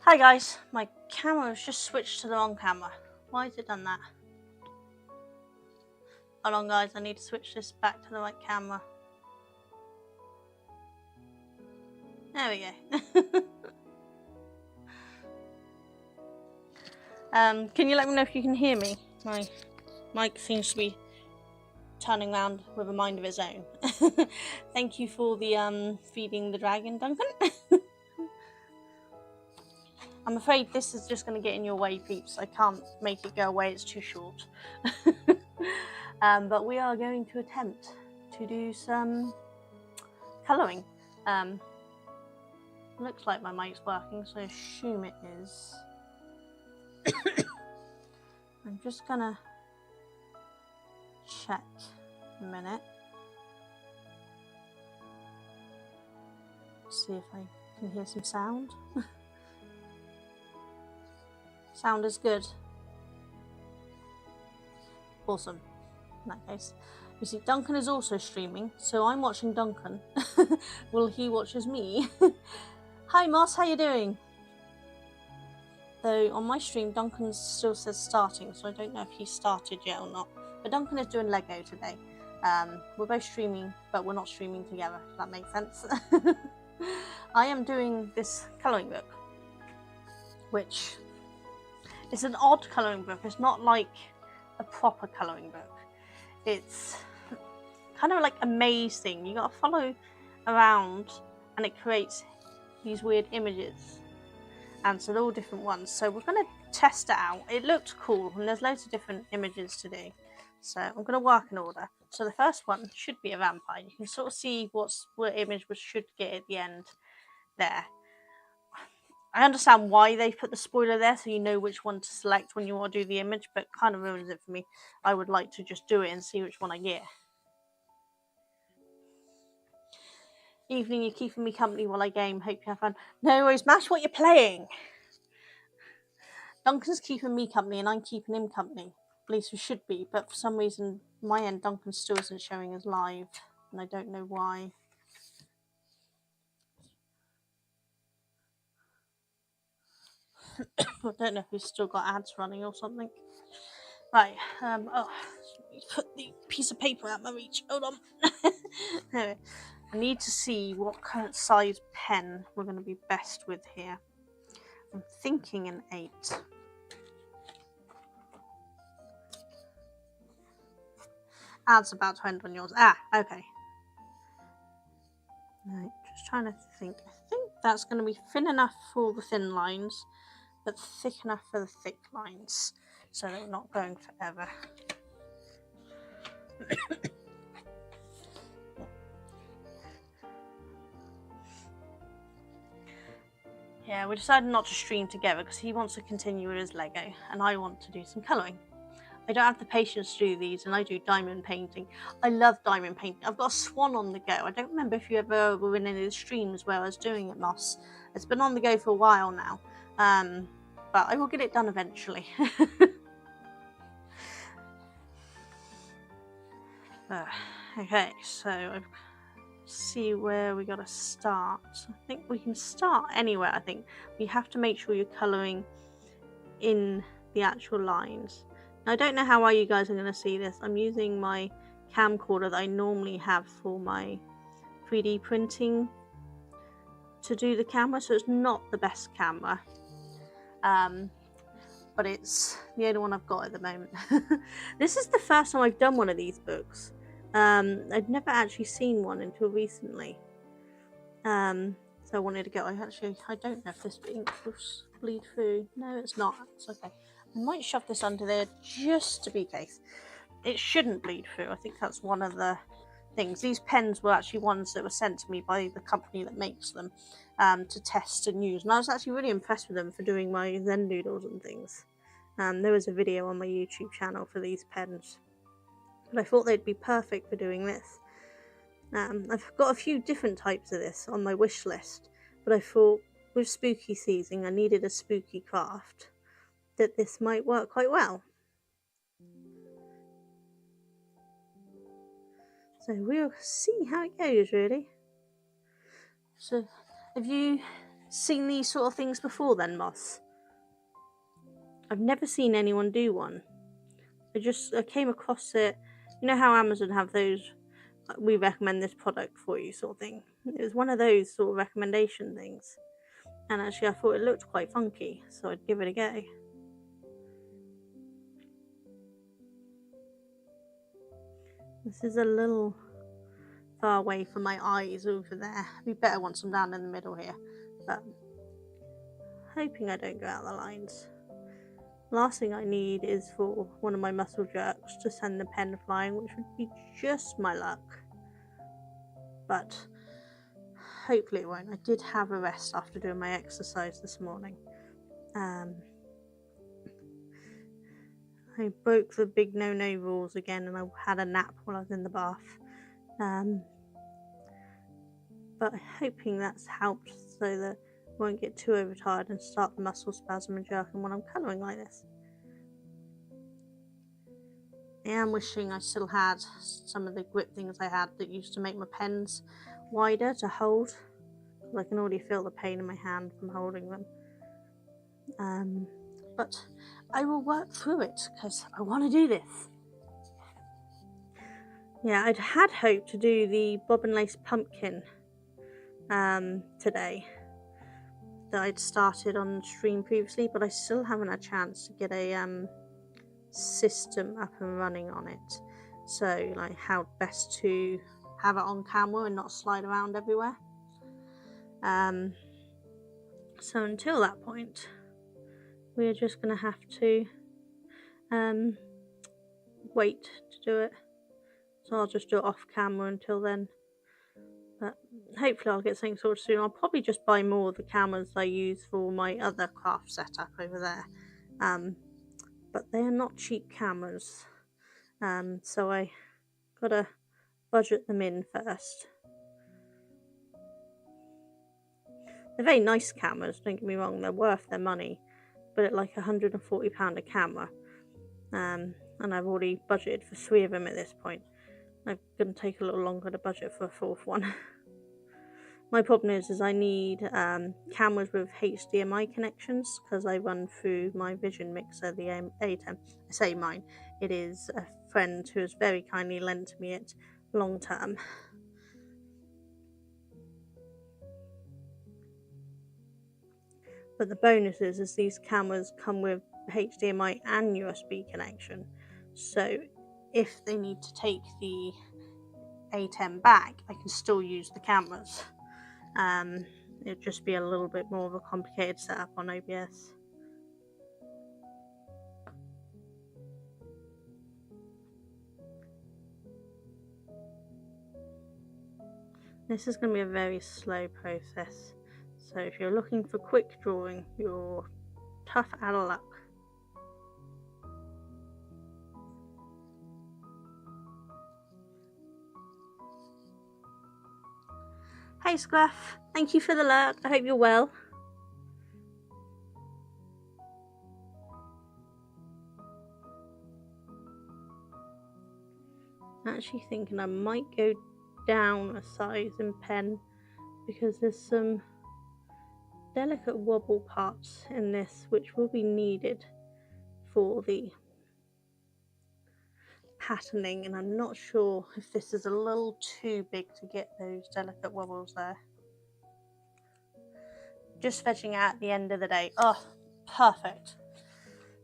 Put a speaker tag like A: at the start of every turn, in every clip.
A: Hi guys, my camera has just switched to the wrong camera. Why has it done that? Hold on guys, I need to switch this back to the right camera. There we go. Can you let me know if you can hear me? My mic seems to be turning around with a mind of its own. Thank you for the feeding the dragon, Duncan. I'm afraid this is just going to get in your way, peeps. I can't make it go away, it's too short. But we are going to attempt to do some colouring. Looks like my mic's working, so I assume it is. I'm just gonna check a minute. See if I can hear some sound. Sound is good. Awesome. In that case. You see, Duncan is also streaming, so I'm watching Duncan. Well, he watches me. Hi Moss, how you doing? Though on my stream, Duncan still says starting, so I don't know if he started yet or not. But Duncan is doing Lego today. We're both streaming, but we're not streaming together, if that makes sense. I am doing this colouring book, which is an odd colouring book. It's not like a proper colouring book. It's kind of like a maze thing. You gotta follow around and it creates these weird images. And so they're all different ones. So we're gonna test it out. It looked cool and there's loads of different images to do. So I'm gonna work in order. So the first one should be a vampire. You can sort of see what image we should get at the end there. I understand why they put the spoiler there, so you know which one to select when you want to do the image, but kind of ruins it for me. I would like to just do it and see which one I get. Evening, you're keeping me company while I game. Hope you have fun. No worries, Mash, what you're playing? Duncan's keeping me company and I'm keeping him company. At least we should be, but for some reason, my end, Duncan still isn't showing us live, and I don't know why. I don't know if we've still got ads running or something. Right, oh, put the piece of paper out my reach. Hold on. Anyway, I need to see what kind of size pen we're going to be best with here. I'm thinking an 8. Ad's about to end on yours. Ah, okay. Right, just trying to think. I think that's going to be thin enough for the thin lines, but thick enough for the thick lines, so they're not going forever. Yeah, we decided not to stream together because he wants to continue with his Lego and I want to do some colouring. I don't have the patience to do these, and I do diamond painting. I love diamond painting. I've got a swan on the go. I don't remember if you ever were in any of the streams where I was doing it, Moss. It's been on the go for a while now, but I will get it done eventually. Okay, so I've see where we gotta start. I think we can start anywhere. I think we have to make sure you're colouring in the actual lines. Now, I don't know how well you guys are going to see this. I'm using my camcorder that I normally have for my 3D printing to do the camera, so it's not the best camera, but it's the only one I've got at the moment. This is the first time I've done one of these books. I'd never actually seen one until recently, so I wanted to go. I don't know if this ink will bleed through. No, it's not. It's okay. I might shove this under there just to be case. It shouldn't bleed through. I think that's one of the things. These pens were actually ones that were sent to me by the company that makes them to test and use, and I was actually really impressed with them for doing my Zen doodles and things. There was a video on my YouTube channel for these pens, but I thought they'd be perfect for doing this. I've got a few different types of this on my wish list, but I thought with spooky season I needed a spooky craft, that this might work quite well. So we'll see how it goes, really. So, have you seen these sort of things before then, Moss? I've never seen anyone do one. I came across it. You know how Amazon have those, we recommend this product for you sort of thing? It was one of those sort of recommendation things. And actually I thought it looked quite funky, so I'd give it a go. This is a little far away from my eyes over there. It'd be better once I'm down in the middle here, but hoping I don't go out the lines. Last thing I need is for one of my muscle jerks to send the pen flying, which would be just my luck. But hopefully it won't. I did have a rest after doing my exercise this morning. I broke the big no-no rules again, and I had a nap while I was in the bath. But I'm hoping that's helped so that I won't get too overtired and start the muscle spasm and jerking when I'm colouring like this. I am wishing I still had some of the grip things I had that used to make my pens wider to hold. I can already feel the pain in my hand from holding them. But I will work through it because I want to do this. Yeah, I'd had hoped to do the bobbin lace pumpkin today that I'd started on stream previously, but I still haven't had a chance to get a system up and running on it. So like how best to have it on camera and not slide around everywhere. So until that point, we're just going to have to wait to do it. So I'll just do it off camera until then. But hopefully I'll get something sorted soon. I'll probably just buy more of the cameras I use for my other craft setup over there. But they're not cheap cameras. So I gotta budget them in first. They're very nice cameras, don't get me wrong, they're worth their money. But at like £140 a camera. And I've already budgeted for 3 of them at this point. I'm going to take a little longer to budget for a 4th one. My problem is I need cameras with HDMI connections because I run through my Vision Mixer, the A10. I say mine, it is a friend who has very kindly lent me it long term. But the bonus is these cameras come with HDMI and USB connection. So if they need to take the A10 back, I can still use the cameras. It'd just be a little bit more of a complicated setup on OBS. This is going to be a very slow process. So if you're looking for quick drawing, you're tough out of luck. Hey Scruff, thank you for the lurk. I hope you're well. I'm actually thinking I might go down a size in pen because there's some delicate wobble parts in this which will be needed for the patterning, and I'm not sure if this is a little too big to get those delicate wobbles there. Just fetching out at the end of the day. Oh, perfect.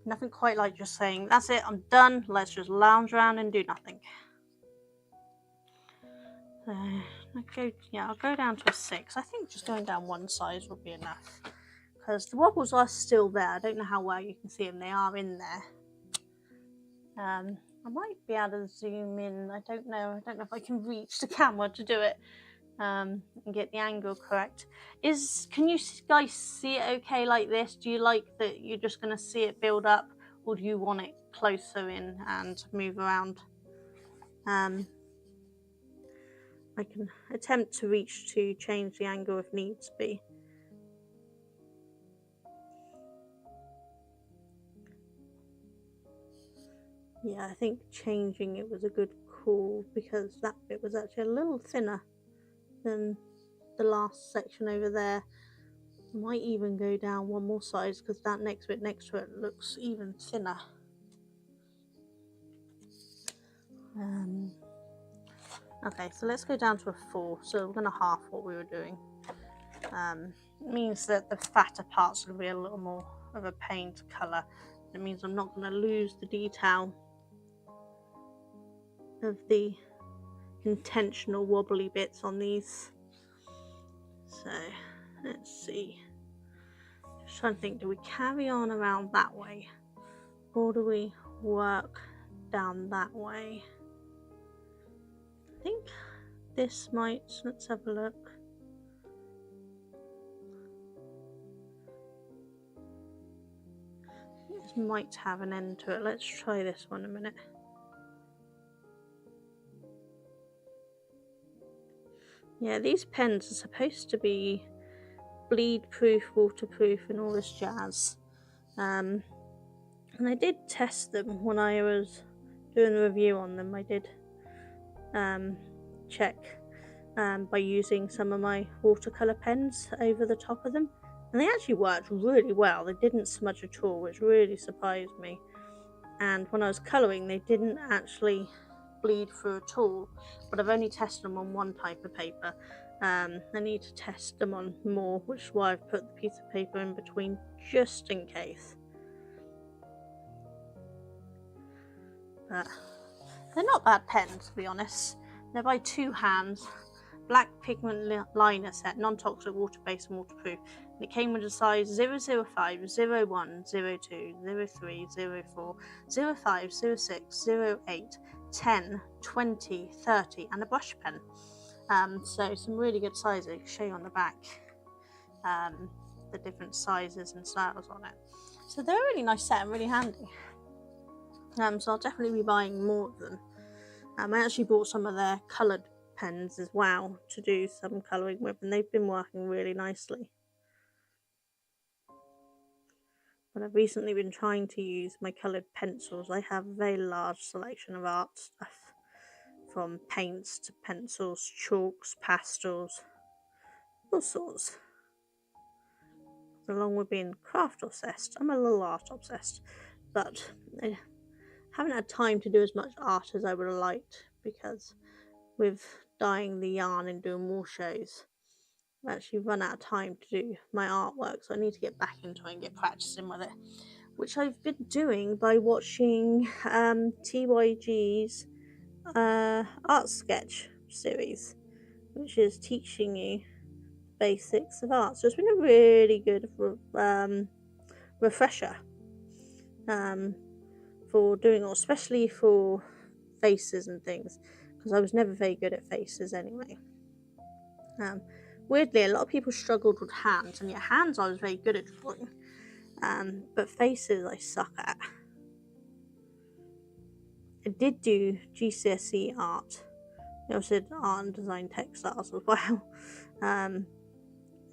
A: Nothing quite like just saying, that's it, I'm done, let's just lounge around and do nothing. So, I'll go down to a 6. I think just going down one size will be enough. Because the wobbles are still there. I don't know how well you can see them. They are in there. I might be able to zoom in. I don't know if I can reach the camera to do it and get the angle correct. Can you guys see it okay like this? Do you like that you're just going to see it build up, or do you want it closer in and move around? I can attempt to reach to change the angle if needs be. Yeah, I think changing it was a good call because that bit was actually a little thinner than the last section over there. I might even go down one more size because that next bit next to it looks even thinner. Okay, so let's go down to a 4. So we're going to half what we were doing. It means that the fatter parts are going to be a little more of a pain to colour. It means I'm not going to lose the detail of the intentional wobbly bits on these. So let's see. Just trying to think, do we carry on around that way or do we work down that way? I think this might, let's have a look. might have an end to it. Let's try this one a minute. Yeah, these pens are supposed to be bleed proof, waterproof and all this jazz. And I did test them when I was doing a review on them. I did check by using some of my watercolour pens over the top of them, and they actually worked really well. They didn't smudge at all, which really surprised me. And when I was colouring, they didn't actually bleed through at all, but I've only tested them on one type of paper. I need to test them on more, which is why I've put the piece of paper in between just in case. But they're not bad pens, to be honest. They're by Two Hands, black pigment liner set, non-toxic, water-based and waterproof. And it came with a size 005, 01, 02, 03, 04, 05, 06, 08, 10, 20, 30 and a brush pen. So some really good sizes. I can show you on the back the different sizes and styles on it. So they're a really nice set and really handy. So I'll definitely be buying more of them. I actually bought some of their coloured pens as well to do some colouring with, and they've been working really nicely. But I've recently been trying to use my coloured pencils. I have a very large selection of art stuff, from paints to pencils, chalks, pastels, all sorts. Along with being craft obsessed, I'm a little art obsessed, but I haven't had time to do as much art as I would have liked, because with dyeing the yarn and doing more shows, I've actually run out of time to do my artwork, so I need to get back into it and get practicing with it, which I've been doing by watching TYG's art sketch series, which is teaching you basics of art. So it's been a really good refresher for doing all, especially for faces and things, because I was never very good at faces anyway. Weirdly, a lot of people struggled with hands, and yet hands I was very good at drawing, but faces I suck at. I did do GCSE art. I also did art and design textiles as well, and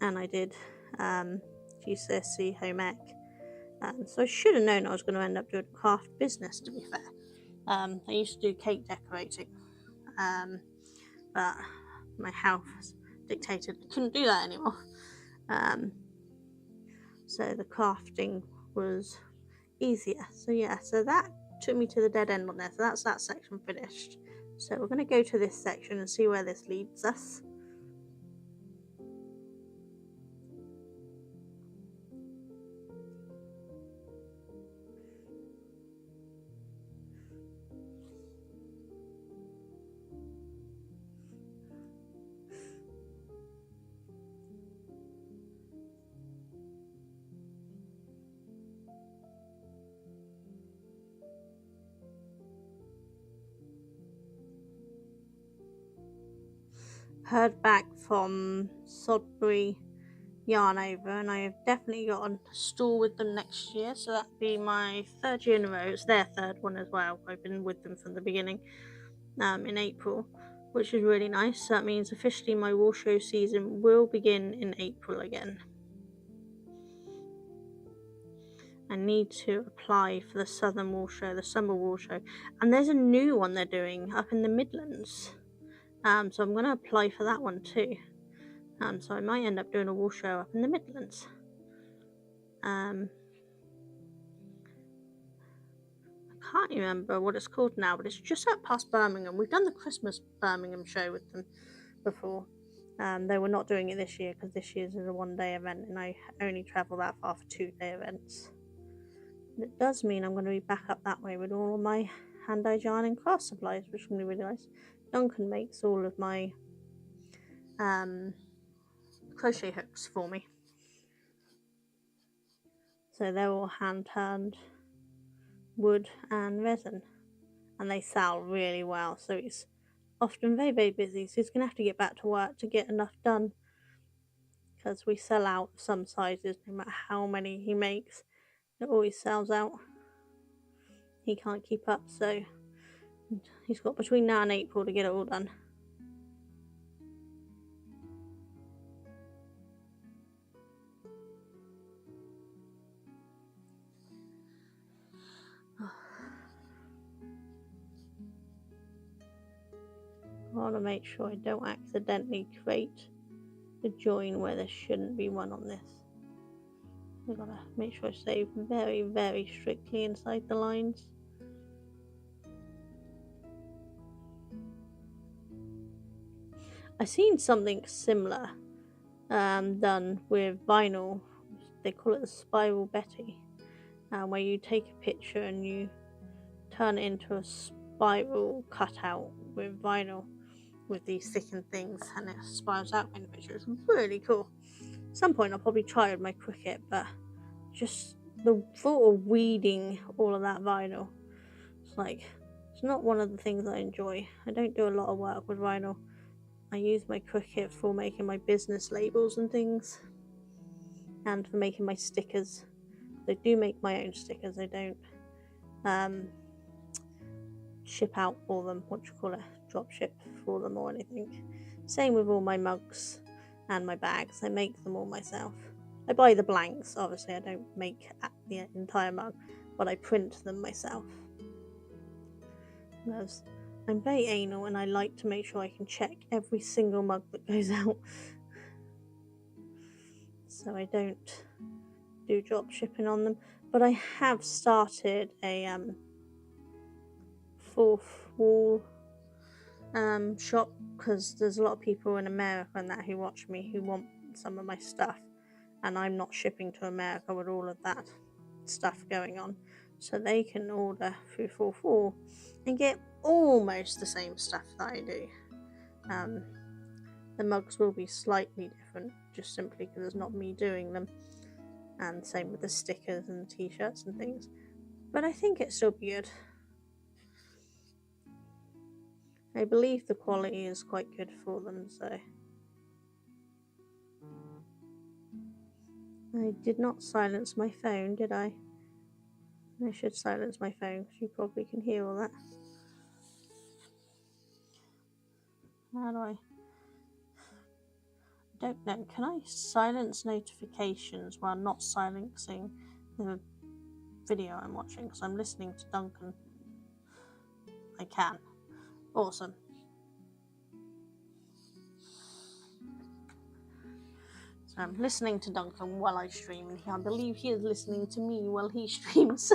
A: I did GCSE home ec. So I should have known I was going to end up doing a craft business, to be fair. I used to do cake decorating, but my health dictated I couldn't do that anymore. So the crafting was easier. So yeah, so that took me to the dead end on there. So that's that section finished. So we're going to go to this section and see where this leads us. Heard back from Sodbury Yarn Over, and I have definitely got a stall with them next year, so that'll be my third year in a row. It's their third one as well. I've been with them from the beginning, in April, which is really nice. So that means officially my wool show season will begin in April again. I need to apply for the Southern Wool Show, the Summer Wool Show, and there's a new one they're doing up in the Midlands. So I'm going to apply for that one too. So I might end up doing a wool show up in the Midlands. I can't remember what it's called now, but it's just up past Birmingham. We've done the Christmas Birmingham show with them before. They were not doing it this year, because this year's is a one-day event, and I only travel that far for 2-day events. And it does mean I'm going to be back up that way with all my hand-dyed yarn and craft supplies, which is going to be really nice. Duncan makes all of my crochet hooks for me, so they're all hand-turned wood and resin, and they sell really well, so it's often very, very busy. So he's going to have to get back to work to get enough done, because we sell out some sizes no matter how many he makes. It always sells out. he can't keep up, so he's got between now and April to get it all done. I want to make sure I don't accidentally create a join where there shouldn't be one on this. I've got to make sure I stay very, very strictly inside the lines. I've seen something similar done with vinyl. They call it the Spiral Betty, where you take a picture and you turn it into a spiral cutout with vinyl with these thickened things, and it spirals out in the picture. It's really cool. At some point I'll probably try with my Cricut, but just the thought of weeding all of that vinyl, it's not one of the things I enjoy. I don't do a lot of work with vinyl. I use my Cricut for making my business labels and things, and for making my stickers. I do make my own stickers. I don't ship out for them, drop ship for them or anything. Same with all my mugs and my bags. I make them all myself. I buy the blanks, obviously I don't make the entire mug, but I print them myself. Because I'm very anal and I like to make sure I can check every single mug that goes out. So I don't do drop shipping on them. But I have started a fourth wall shop, because there's a lot of people in America and that who watch me who want some of my stuff, and I'm not shipping to America with all of that stuff going on, so they can order through fourth wall and get almost the same stuff that I do. The mugs will be slightly different, just simply because it's not me doing them, and same with the stickers and the t-shirts and things, but I think it's still good. I believe the quality is quite good for them, so I did not silence my phone, did I? I should silence my phone because you probably can hear all that. How do I don't know. Can I silence notifications while not silencing the video I'm watching? Because I'm listening to Duncan. I can. Awesome. So I'm listening to Duncan while I stream, and I believe he is listening to me while he streams.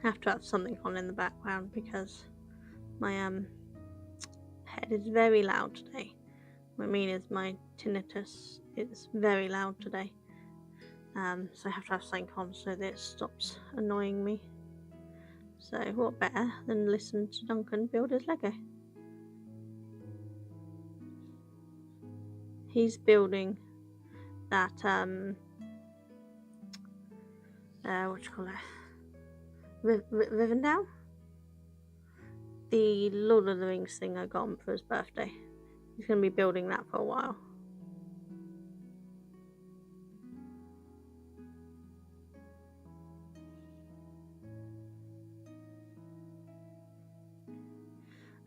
A: I have to have something on in the background because my head is very loud today. What I mean is my tinnitus is very loud today. So I have to have something on so that it stops annoying me. So what better than listen to Duncan build his Lego? He's building that what do you call it? Rivendell? The Lord of the Rings thing I got him for his birthday. He's going to be building that for a while.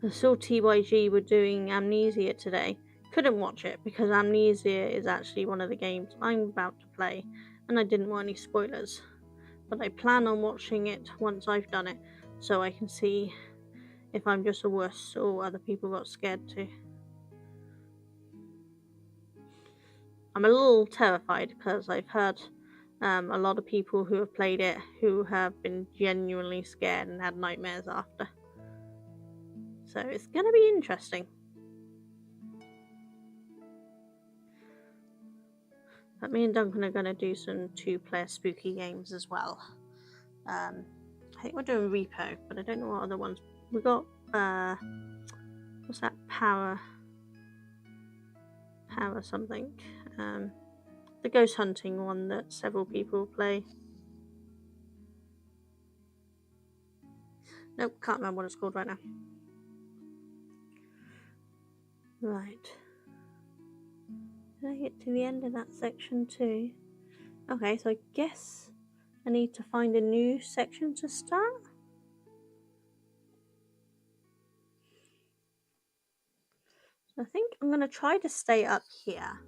A: I saw TYG were doing Amnesia today. Couldn't watch it because Amnesia is actually one of the games I'm about to play, and I didn't want any spoilers. But I plan on watching it once I've done it, so I can see if I'm just a wuss or other people got scared too. I'm a little terrified because I've heard a lot of people who have played it who have been genuinely scared and had nightmares after. So it's going to be interesting. But me and Duncan are going to do some 2-player spooky games as well. I think we're doing Repo, but I don't know what other ones. We got, what's that? Power something. The ghost hunting one that several people play. Nope, can't remember what it's called right now. Right. Did I get to the end of that section too? Okay, so I guess I need to find a new section to start. So I think I'm going to try to stay up here.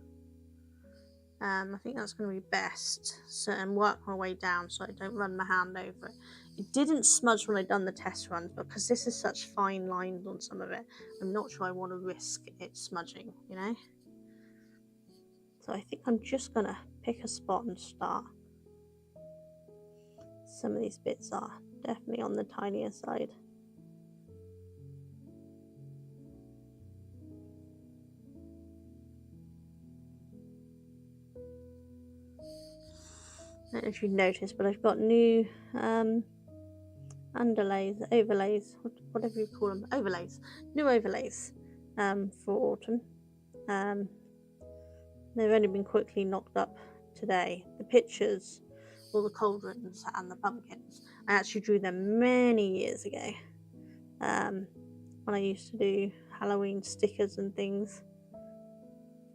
A: I think that's going to be best, so, and work my way down so I don't run my hand over it. It didn't smudge when I done the test runs, because this is such fine lines on some of it, I'm not sure I want to risk it smudging, you know? So I think I'm just going to pick a spot and start. Some of these bits are definitely on the tinier side. I don't know if you've noticed, but I've got new underlays, overlays, whatever you call them, overlays, new overlays for autumn. They've only been quickly knocked up today. The pictures, all the cauldrons and the pumpkins, I actually drew them many years ago when I used to do Halloween stickers and things,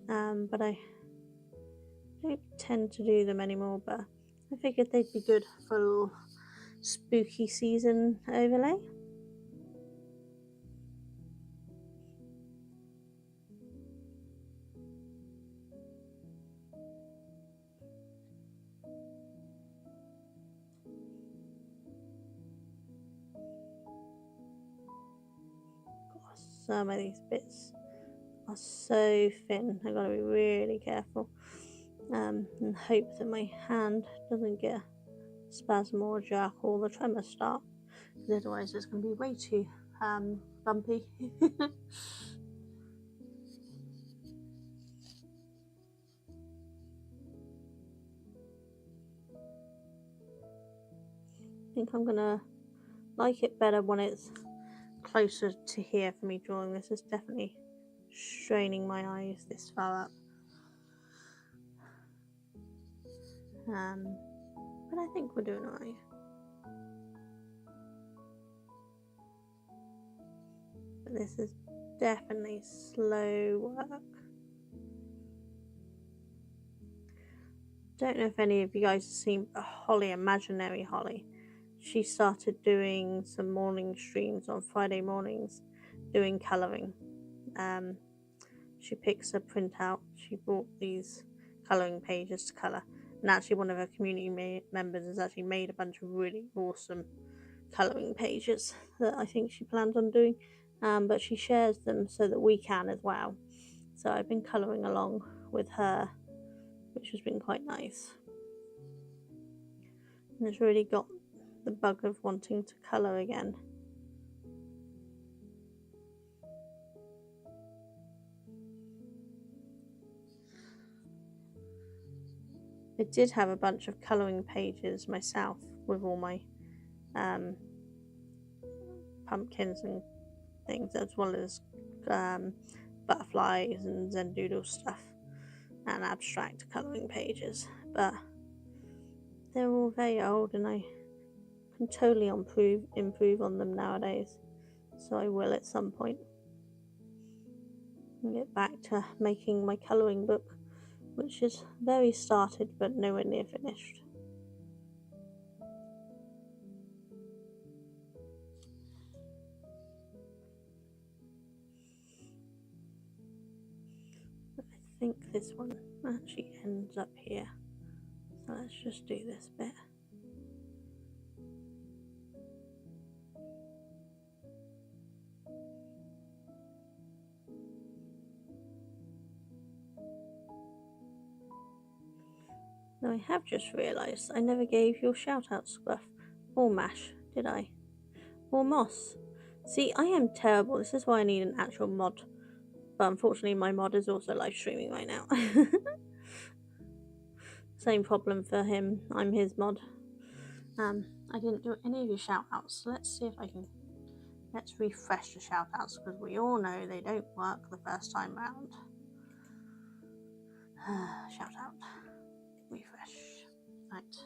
A: but I don't tend to do them anymore, but I figured they'd be good for a little spooky season overlay. Some of these bits are so thin, I've got to be really careful and hope that my hand doesn't get a spasm or a jerk or the tremors start, because otherwise it's going to be way too bumpy. I think I'm going to like it better when it's closer to here for me drawing. This is definitely straining my eyes this far up. But I think we're doing alright. But this is definitely slow work. Don't know if any of you guys have seen Holly, Imaginary Holly. She started doing some morning streams on Friday mornings doing colouring. She picks a printout. She bought these colouring pages to colour, and actually one of her community members has actually made a bunch of really awesome colouring pages that I think she planned on doing, but she shares them so that we can as well. So I've been colouring along with her, which has been quite nice, and it's really got the bug of wanting to colour again. I did have a bunch of colouring pages myself with all my pumpkins and things, as well as butterflies and Zendoodle stuff and abstract colouring pages, but they're all very old and I can totally improve on them nowadays, so I will at some point get back to making my colouring book, which is very started but nowhere near finished. I think this one actually ends up here, so let's just do this bit. Now I have just realised I never gave your shout out, Scruff, or Mash, did I? Or Moss. See, I am terrible. This is why I need an actual mod. But unfortunately my mod is also live streaming right now. Same problem for him. I'm his mod. I didn't do any of your shout outs, so let's see if I can. Let's refresh the shout outs, because we all know they don't work the first time round. Shout out. Refresh. Right.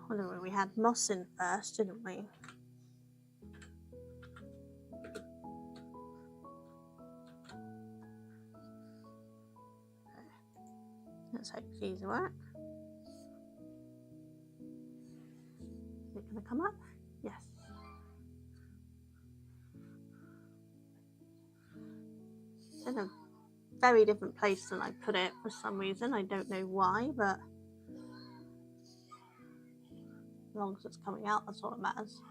A: So, we had Moss in first, didn't we? Let's hope these work. Is it going to come up? Yes. It's in a very different place than I put it for some reason. I don't know why, but as long as it's coming out, that's all that matters.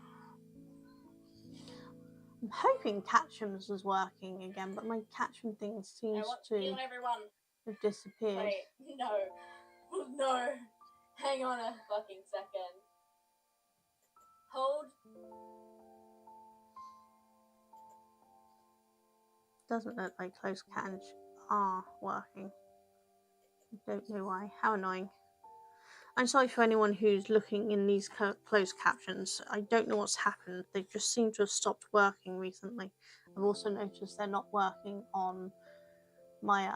A: I'm hoping Catchums is working again, but my Catchum thing seems to have disappeared.
B: Wait, no. Hang on a fucking second. Hold.
A: Doesn't look like closed captions are working. I don't know why. How annoying. I'm sorry for anyone who's looking in these closed captions. I don't know what's happened. They just seem to have stopped working recently. I've also noticed they're not working on my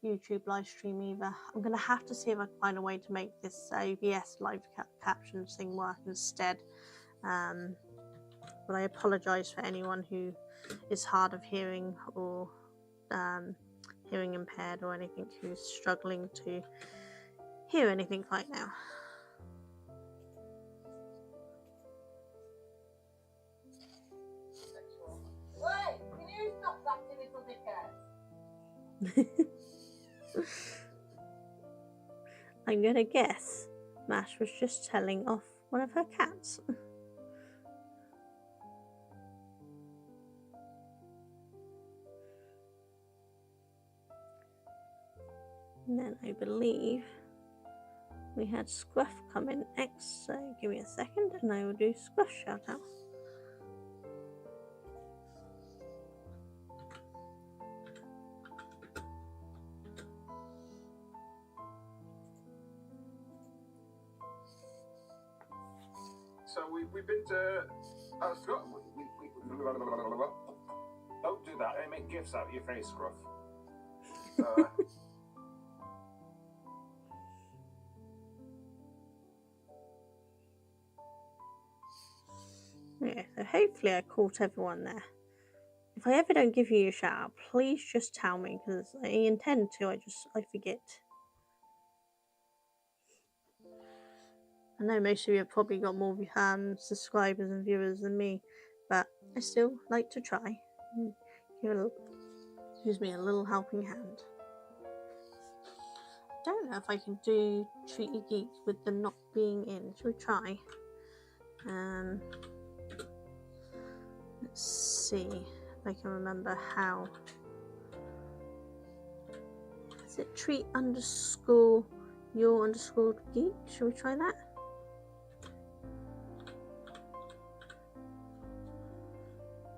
A: YouTube live stream either. I'm going to have to see if I can find a way to make this OBS live captions thing work instead. But I apologise for anyone who is hard of hearing or hearing impaired or anything, who's struggling to hear anything right now.
B: Wait, can you stop that little dickhead?
A: I'm gonna guess Mash was just telling off one of her cats. And then I believe we had Scruff come in next, so give me a second and I will do Scruff shout out.
C: So we've been to. Scruff. Don't do that. They make gifts out of your face, Scruff.
A: Yeah, so hopefully I caught everyone there. If I ever don't give you a shout out, please just tell me, because I intend to, I forget. I know most of you have probably got more subscribers and viewers than me, but I still like to try and give a little helping hand. I don't know if I can do Treat Your Geek with them not being in. Shall we try? Let's see if I can remember how. Is it treat _ your _ geek? Shall we try that?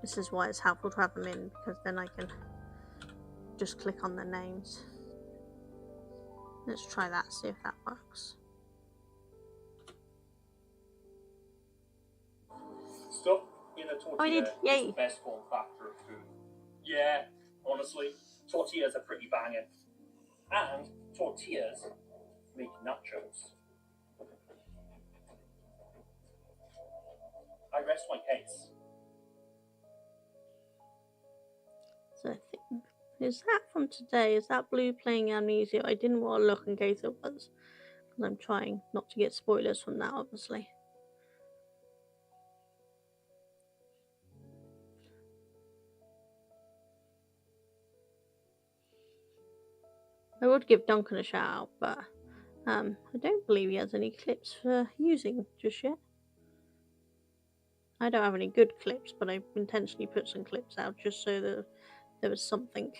A: This is why it's helpful to have them in, because then I can just click on their names. Let's try that, see if that works.
D: Stuff in a tortilla
A: Yay.
D: is the best form factor of food. Yeah, honestly, tortillas are pretty banging. And tortillas make nachos. I rest my case.
A: So I think, is that from today? Is that Blue playing Amnesia? I didn't want to look in case it was, because I'm trying not to get spoilers from that, obviously. I would give Duncan a shout out, but I don't believe he has any clips for using just yet. I don't have any good clips, but I intentionally put some clips out just so that there was something.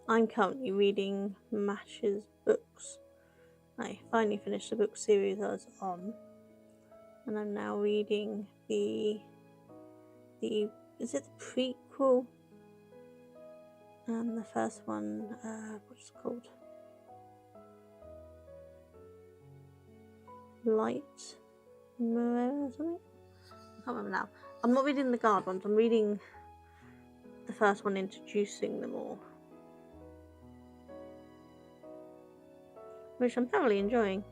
A: I'm currently reading Mash's books. I finally finished the book series I was on, and I'm now reading the is it the prequel? The first one, what's it called? Light Mirror or something? I can't remember now. I'm not reading the guard ones, I'm reading the first one introducing them all, which I'm thoroughly enjoying.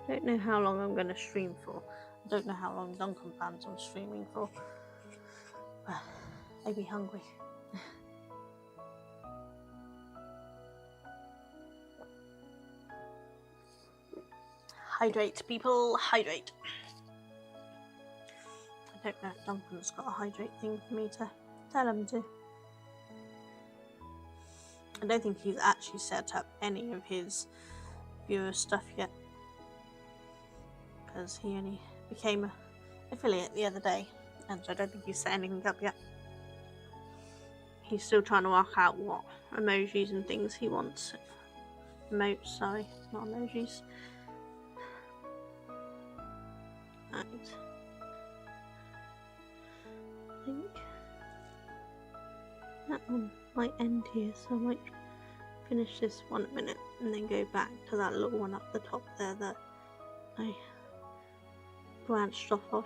A: I don't know how long I'm going to stream for. I don't know how long Duncan plans on streaming for. I'd be hungry. Hydrate, people, hydrate. I don't know if Duncan's got a hydrate thing for me to tell him to. I don't think he's actually set up any of his viewer stuff yet, because he only became an affiliate the other day, and so I don't think he's set anything up yet. He's still trying to work out what emojis and things he wants. Emotes, sorry, not emojis. Right. I think that one might end here, so I might finish this one a minute and then go back to that little one up the top there that I branched off of.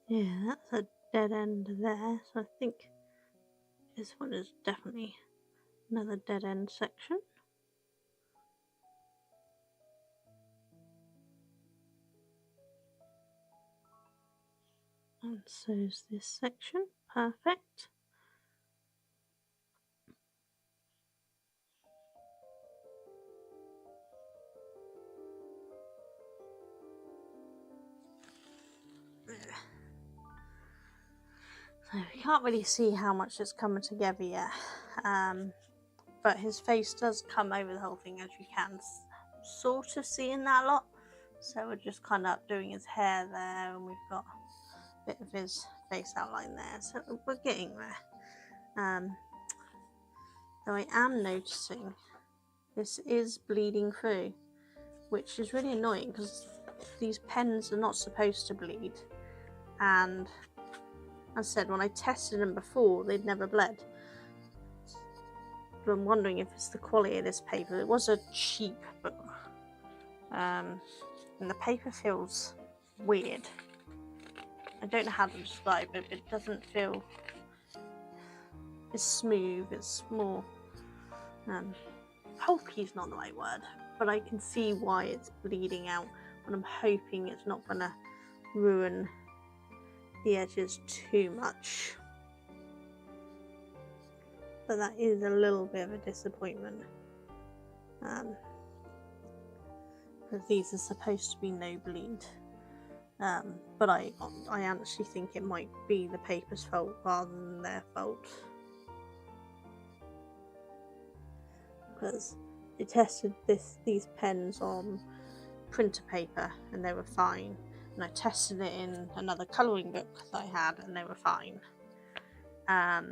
A: Yeah, that's a dead end there, so I think this one is definitely another dead end section. And so is this section. Perfect. So we can't really see how much it's coming together yet, but his face does come over the whole thing, as you can sort of see in that lot. So we're just kind of doing his hair there, and we've got a bit of his face outline there, so we're getting there. Though I am noticing this is bleeding through, which is really annoying because these pens are not supposed to bleed, and as I said, when I tested them before, they'd never bled. But I'm wondering if it's the quality of this paper. It was a cheap book, and the paper feels weird. I don't know how to describe it, but it doesn't feel... It's smooth, it's more... pulpy is not the right word, but I can see why it's bleeding out, and I'm hoping it's not going to ruin the edges too much. But that is a little bit of a disappointment, because these are supposed to be no bleed, but I actually think it might be the paper's fault rather than their fault, because they tested these pens on printer paper and they were fine, and I tested it in another colouring book that I had and they were fine. I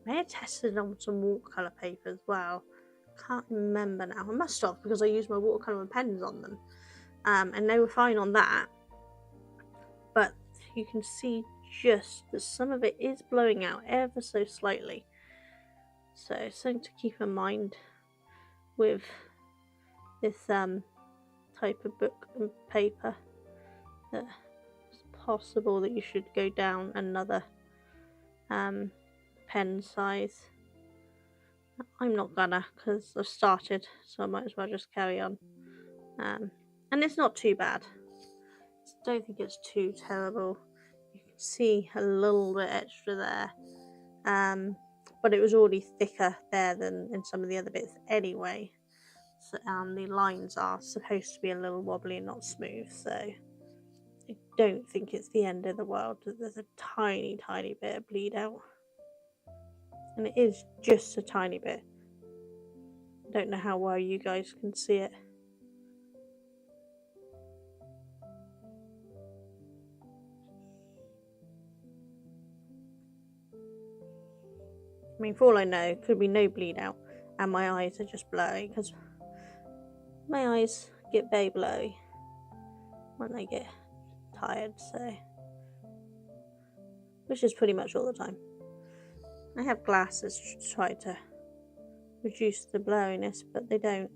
A: may have tested it on some watercolour paper as well. Can't remember now. I must have, because I used my watercolour pens on them, and they were fine on that. But you can see just that some of it is blowing out ever so slightly. So something to keep in mind with this type of book and paper, that it's possible that you should go down another pen size. I'm not gonna, because I've started, so I might as well just carry on. And it's not too bad. I don't think it's too terrible. You can see a little bit extra there, but it was already thicker there than in some of the other bits anyway. So, the lines are supposed to be a little wobbly and not smooth, so I don't think it's the end of the world. There's a tiny, tiny bit of bleed out. And it is just a tiny bit. I don't know how well you guys can see it. I mean, for all I know, it could be no bleed out. And my eyes are just blurry because my eyes get very blurry when I get tired, so, which is pretty much all the time. I have glasses to try to reduce the blurriness, but they don't.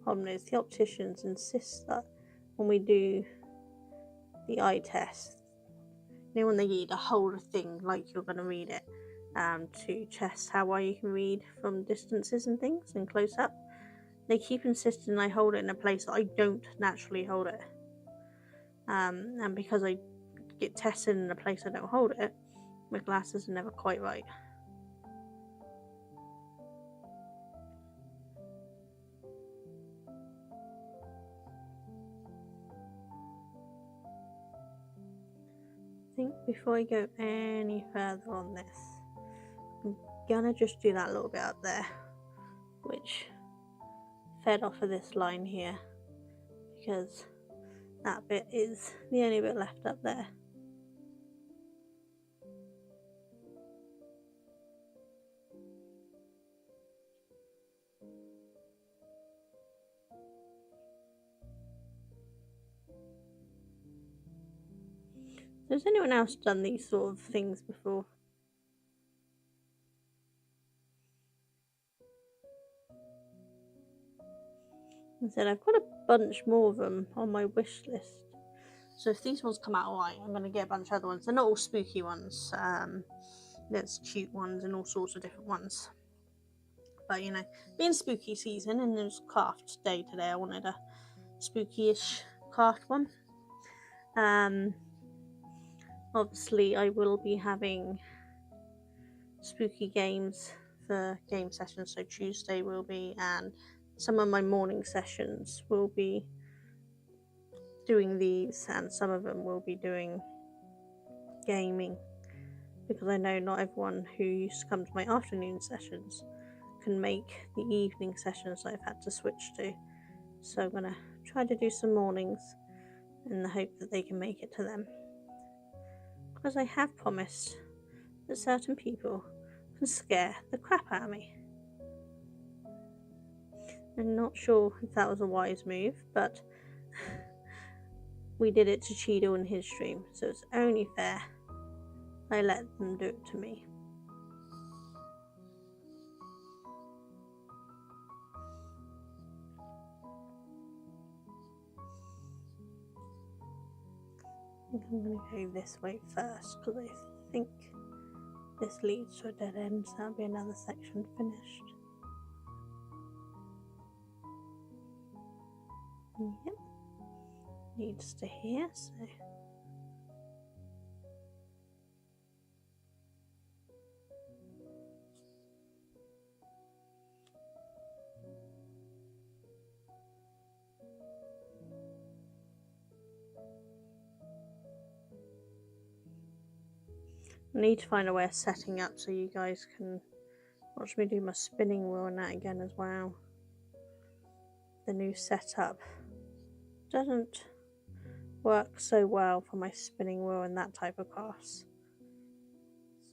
A: Problem is, the opticians insist that when we do the eye test, you know, when they need to hold a thing like you're going to read it, to test how well you can read from distances and things and close up, they keep insisting I hold it in a place that I don't naturally hold it. And because I get tested in a place I don't hold it, my glasses are never quite right. I think before I go any further on this, I'm gonna just do that little bit up there, which fed off of this line here, because that bit is the only bit left up there. Has anyone else done these sort of things before? I said I've got a bunch more of them on my wish list. So if these ones come out alright, I'm going to get a bunch of other ones. They're not all spooky ones. There's cute ones and all sorts of different ones. But, you know, being spooky season and there's craft day today, I wanted a spooky-ish craft one. Obviously, I will be having spooky games for game sessions. So Tuesday will be, and some of my morning sessions will be doing these, and some of them will be doing gaming, because I know not everyone who used to come to my afternoon sessions can make the evening sessions I've had to switch to. So I'm going to try to do some mornings in the hope that they can make it to them, because I have promised that certain people can scare the crap out of me. I'm not sure if that was a wise move, but we did it to Cheeto in his stream, so it's only fair I let them do it to me. I think I'm going to go this way first, because I think this leads to a dead end, so that'll be another section finished. Yep, leads to here, so I need to find a way of setting up so you guys can watch me do my spinning wheel and that again as well. The new setup doesn't work so well for my spinning wheel and that type of class,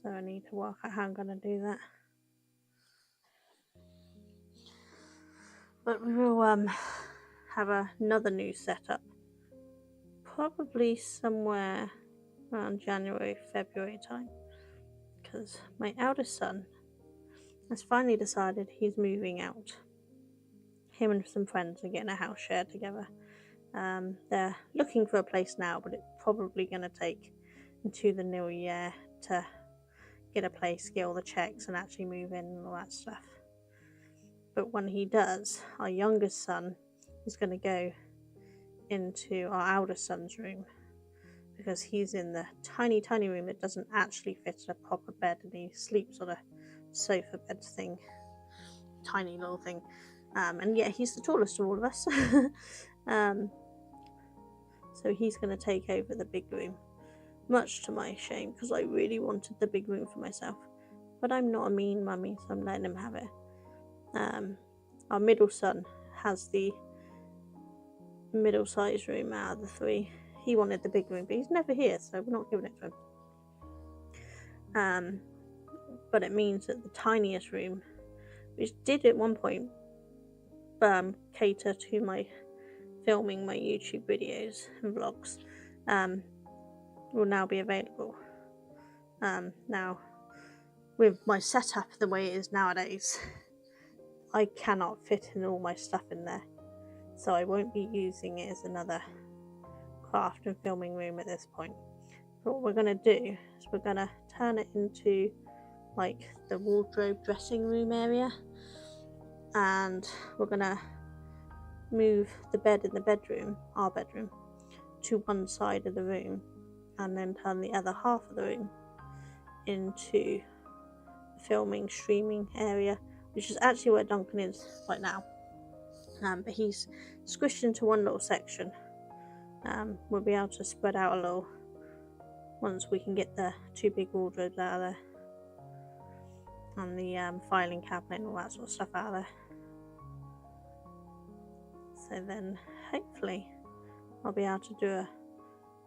A: so I need to work out how I'm going to do that. But we will have another new setup probably somewhere around January, February time, because my eldest son has finally decided he's moving out. Him and some friends are getting a house share together. They're looking for a place now, but it's probably going to take into the new year to get a place, get all the checks and actually move in and all that stuff. But when he does, our youngest son is going to go into our eldest son's room, because he's in the tiny room that doesn't actually fit a proper bed, and he sleeps on a sofa bed thing. tiny little thing. And yet he's the tallest of all of us. So he's going to take over the big room, much to my shame, because I really wanted the big room for myself. But I'm not a mean mummy, so I'm letting him have it. Our middle son has the middle-sized room out of the three. He wanted the big room, but he's never here, so we're not giving it to him. But it means that the tiniest room, which did at one point cater to my filming my YouTube videos and vlogs, will now be available. Now, with my setup the way it is nowadays, I cannot fit in all my stuff in there, so I won't be using it as another craft and filming room at this point. But what we're going to do is we're going to turn it into like the wardrobe dressing room area, and we're going to move the bed in the bedroom, our bedroom, to one side of the room, and then turn the other half of the room into the filming streaming area, which is actually where Duncan is right now. But he's squished into one little section. We'll be able to spread out a little once we can get the two big wardrobes out of there, and the filing cabinet and all that sort of stuff out of there. So then hopefully I'll be able to do a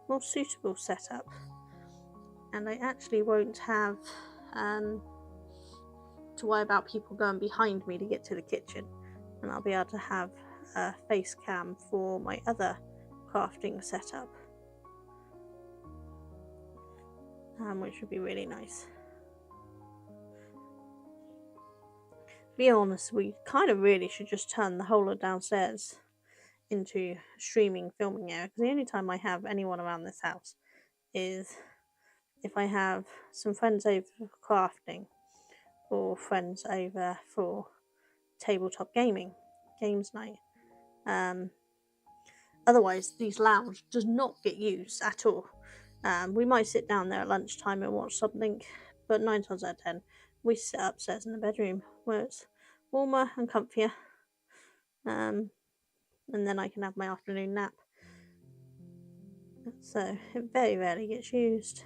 A: more suitable setup, and I actually won't have to worry about people going behind me to get to the kitchen, and I'll be able to have a face cam for my other crafting setup, which would be really nice. To be honest, we kind of really should just turn the whole of downstairs into streaming filming area, because the only time I have anyone around this house is if I have some friends over for crafting or friends over for tabletop games night. Otherwise these lounge does not get used at all. We might sit down there at lunchtime and watch something, but 9 times out of 10 we sit upstairs in the bedroom where it's warmer and comfier, and then I can have my afternoon nap. So it very rarely gets used.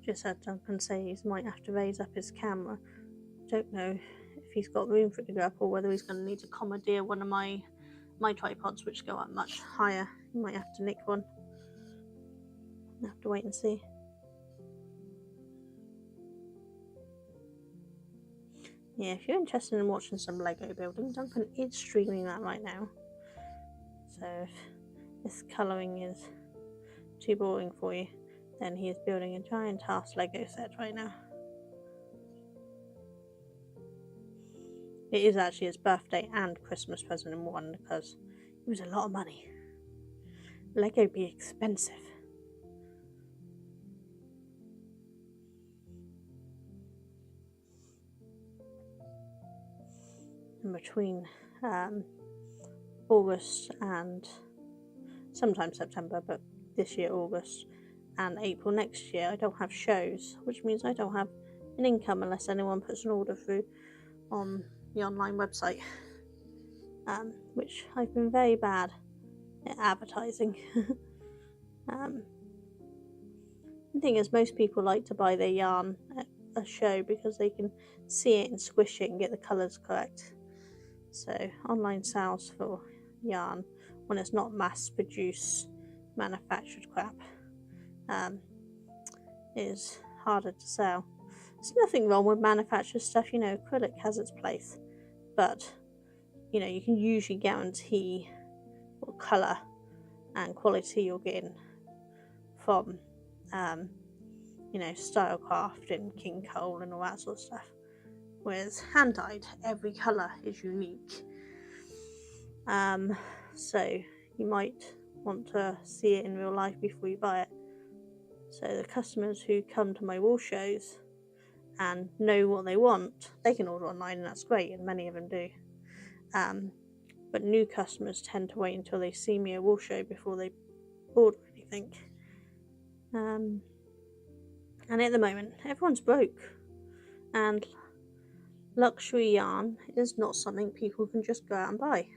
A: Just had Duncan say he might have to raise up his camera. Don't know if he's got room for it to go up, or whether he's going to need to commandeer one of my tripods, which go up much higher. He might have to nick one. I'll have to wait and see. Yeah, if you're interested in watching some Lego building, Duncan is streaming that right now. So if this colouring is too boring for you, then he is building a giant ass Lego set right now. It is actually his birthday and Christmas present in one, because it was a lot of money. Lego be expensive. And between August and sometimes September, but this year August, and April next year, I don't have shows, which means I don't have an income unless anyone puts an order through on the online website, which I've been very bad at advertising. The thing is, most people like to buy their yarn at a show because they can see it and squish it and get the colours correct. So online sales for yarn, when it's not mass produced manufactured crap, is harder to sell. There's nothing wrong with manufactured stuff, you know, acrylic has its place, but you know, you can usually guarantee what colour and quality you're getting from you know, Stylecraft and King Cole and all that sort of stuff. Whereas hand dyed, every colour is unique. So you might want to see it in real life before you buy it. So the customers who come to my wool shows and know what they want, they can order online, and that's great, and many of them do. but new customers tend to wait until they see me at wool show before they order anything. And at the moment, everyone's broke, and luxury yarn is not something people can just go out and buy.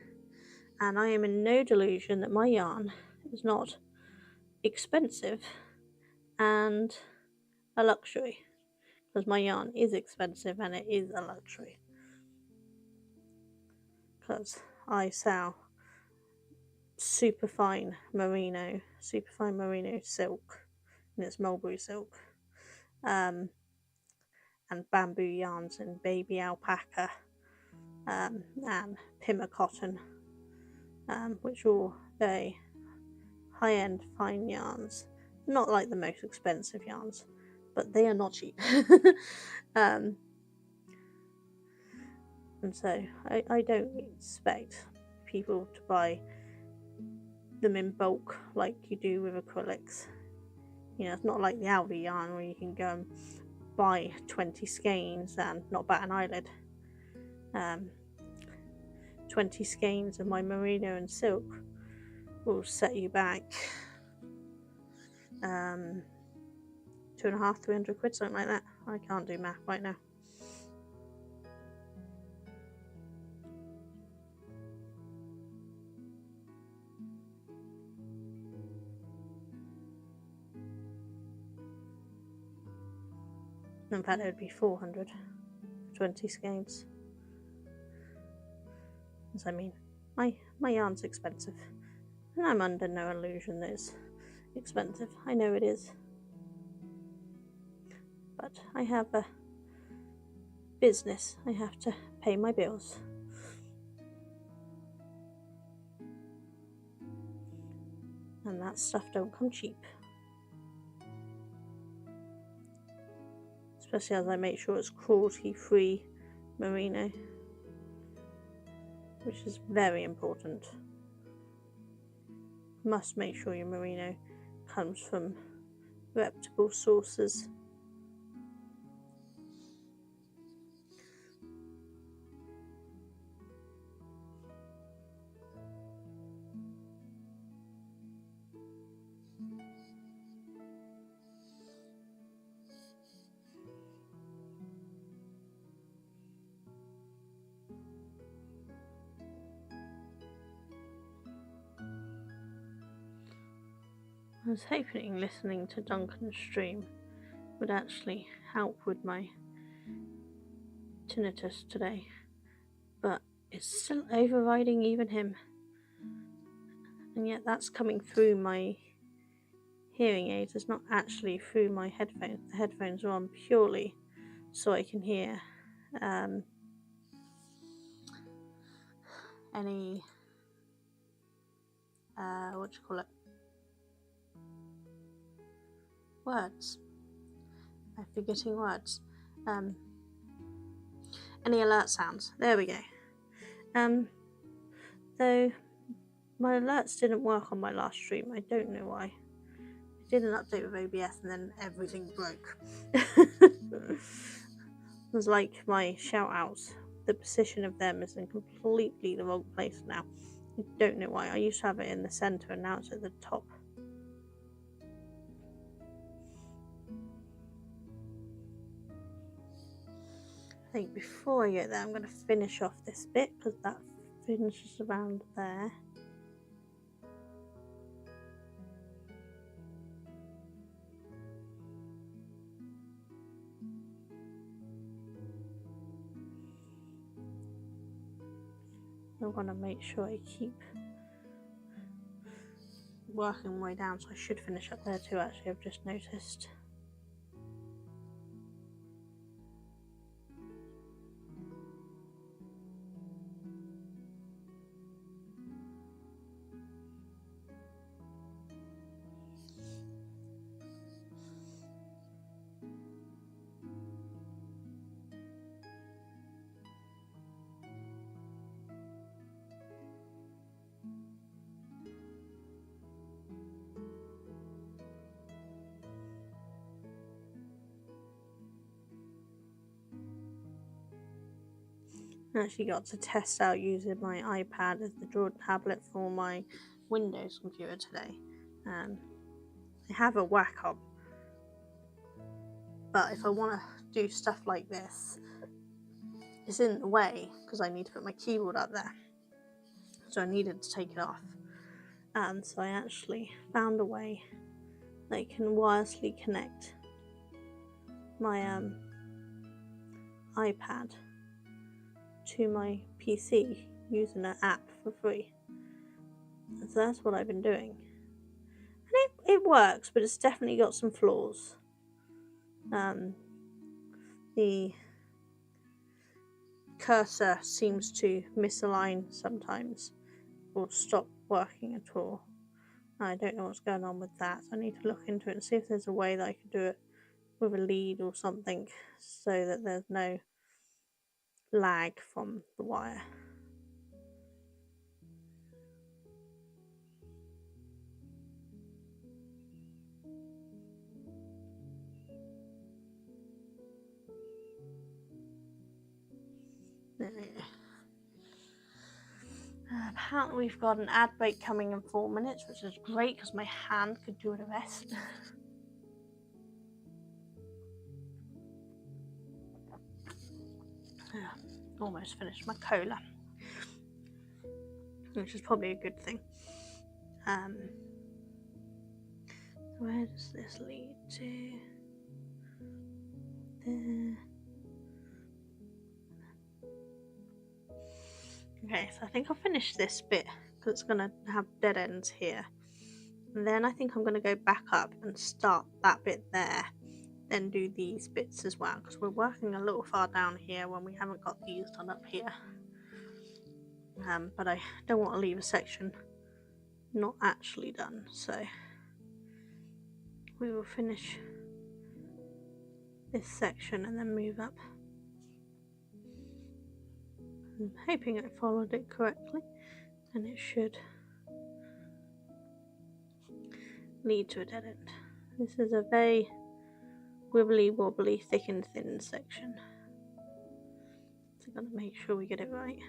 A: And I am in no delusion that my yarn is not expensive and a luxury, because my yarn is expensive and it is a luxury, because I sell superfine merino silk, and it's mulberry silk, and bamboo yarns and baby alpaca, and pima cotton, which are all very high-end fine yarns, not like the most expensive yarns, but they are not cheap. And so I don't expect people to buy them in bulk like you do with acrylics. You know, it's not like the Aldi yarn where you can go and buy 20 skeins and not bat an eyelid. 20 skeins of my merino and silk will set you back 250-300 quid, something like that. I can't do math right now. In fact, it would be 400 for 20 skeins. As I mean, my yarn's expensive, and I'm under no illusion that it's expensive. I know it is, but I have a business. I have to pay my bills. And that stuff don't come cheap. Especially as I make sure it's cruelty-free merino, which is very important. Must make sure your merino comes from reputable sources. I was hoping listening to Duncan's stream would actually help with my tinnitus today, but it's still overriding even him, and yet that's coming through my hearing aids. It's not actually through my headphones. The headphones are on purely so I can hear any words. I'm forgetting words. Any alert sounds. There we go. Though my alerts didn't work on my last stream. I don't know why. I did an update with OBS and then everything broke. It was like my shout outs. The position of them is in completely the wrong place now. I don't know why. I used to have it in the center and now it's at the top. I think before I get there, I'm going to finish off this bit because that finishes around there. I want to make sure I keep working my way down, so I should finish up there too, actually. I've just noticed. I actually got to test out using my iPad as the drawer tablet for my Windows computer today. I have a Wacom, but if I want to do stuff like this, it's in the way because I need to put my keyboard up there. So I needed to take it off. And so I actually found a way that I can wirelessly connect my iPad to my PC using an app for free. And so that's what I've been doing. And it works, but it's definitely got some flaws. The cursor seems to misalign sometimes or stop working at all. I don't know what's going on with that. So I need to look into it and see if there's a way that I could do it with a lead or something so that there's no lag from the wire. There we go. Apparently we've got an ad break coming in 4 minutes, which is great because my hand could do the rest. Almost finished my cola, which is probably a good thing. Where does this lead to? There. Okay, so I think I'll finish this bit because it's going to have dead ends here. And then I think I'm going to go back up and start that bit there. Then do these bits as well because we're working a little far down here when we haven't got these done up here. But I don't want to leave a section not actually done. So we will finish this section and then move up. I'm hoping I followed it correctly, and it should lead to a dead end. This is a very wibbly wobbly, thick and thin section, so I'm going to make sure we get it right.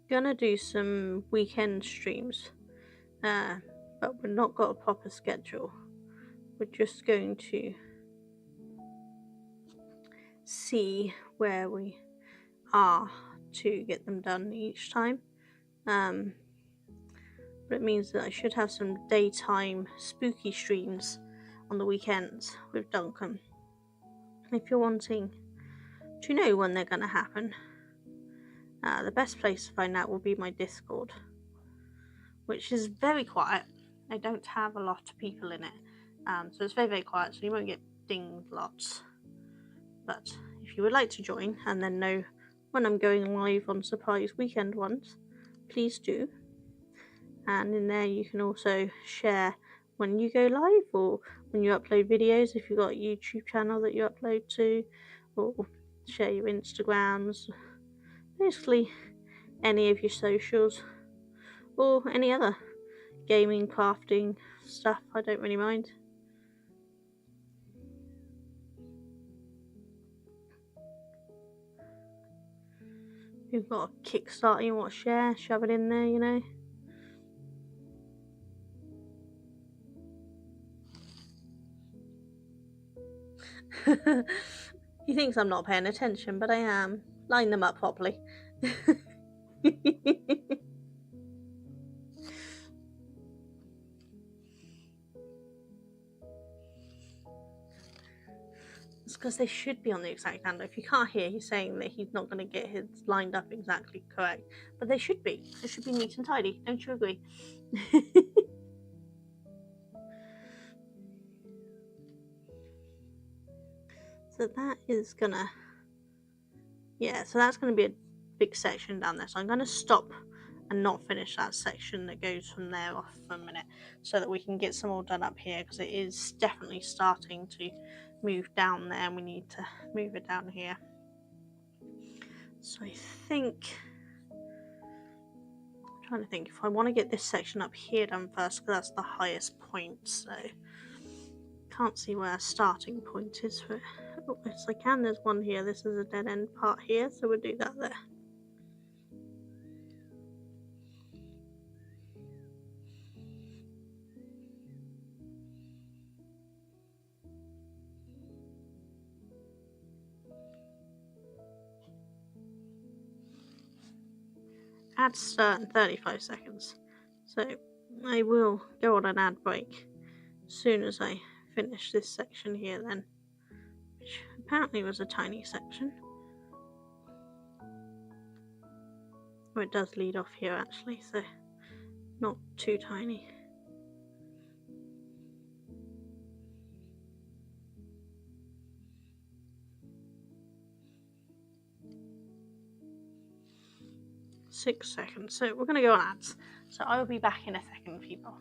A: Gonna do some weekend streams, but we've not got a proper schedule. We're just going to see where we are to get them done each time. But it means that I should have some daytime spooky streams on the weekends with Duncan. If you're wanting to know when they're going to happen, the best place to find out will be my Discord, which is very quiet. I don't have a lot of people in it, so it's very, very quiet, so you won't get dinged lots. But if you would like to join and then know when I'm going live on surprise weekend ones, please do. And in there you can also share when you go live or when you upload videos, if you've got a YouTube channel that you upload to, or share your Instagrams, basically any of your socials, or any other gaming, crafting stuff. I don't really mind. If you've got a Kickstarter you want to share, shove it in there, you know. He thinks I'm not paying attention, but I am. Line them up properly. It's because they should be on the exact handle. If you can't hear, he's saying that he's not going to get his lined up exactly correct. But they should be. They should be neat and tidy. Don't you agree? So that is gonna, yeah, so that's gonna be a big section down there. So I'm gonna stop and not finish that section that goes from there off for a minute, so that we can get some more done up here, because it is definitely starting to move down there and we need to move it down here. So I think trying to think if I want to get this section up here done first, because that's the highest point, so can't see where our starting point is for it. Oh, yes I can, there's one here. This is a dead end part here, so we'll do that there. Ad start in 35 seconds. So I will go on an ad break as soon as I finish this section here then, which apparently was a tiny section. Or it does lead off here actually, so not too tiny. Six seconds. So we're going to go on ads. So I will be back in a second, people.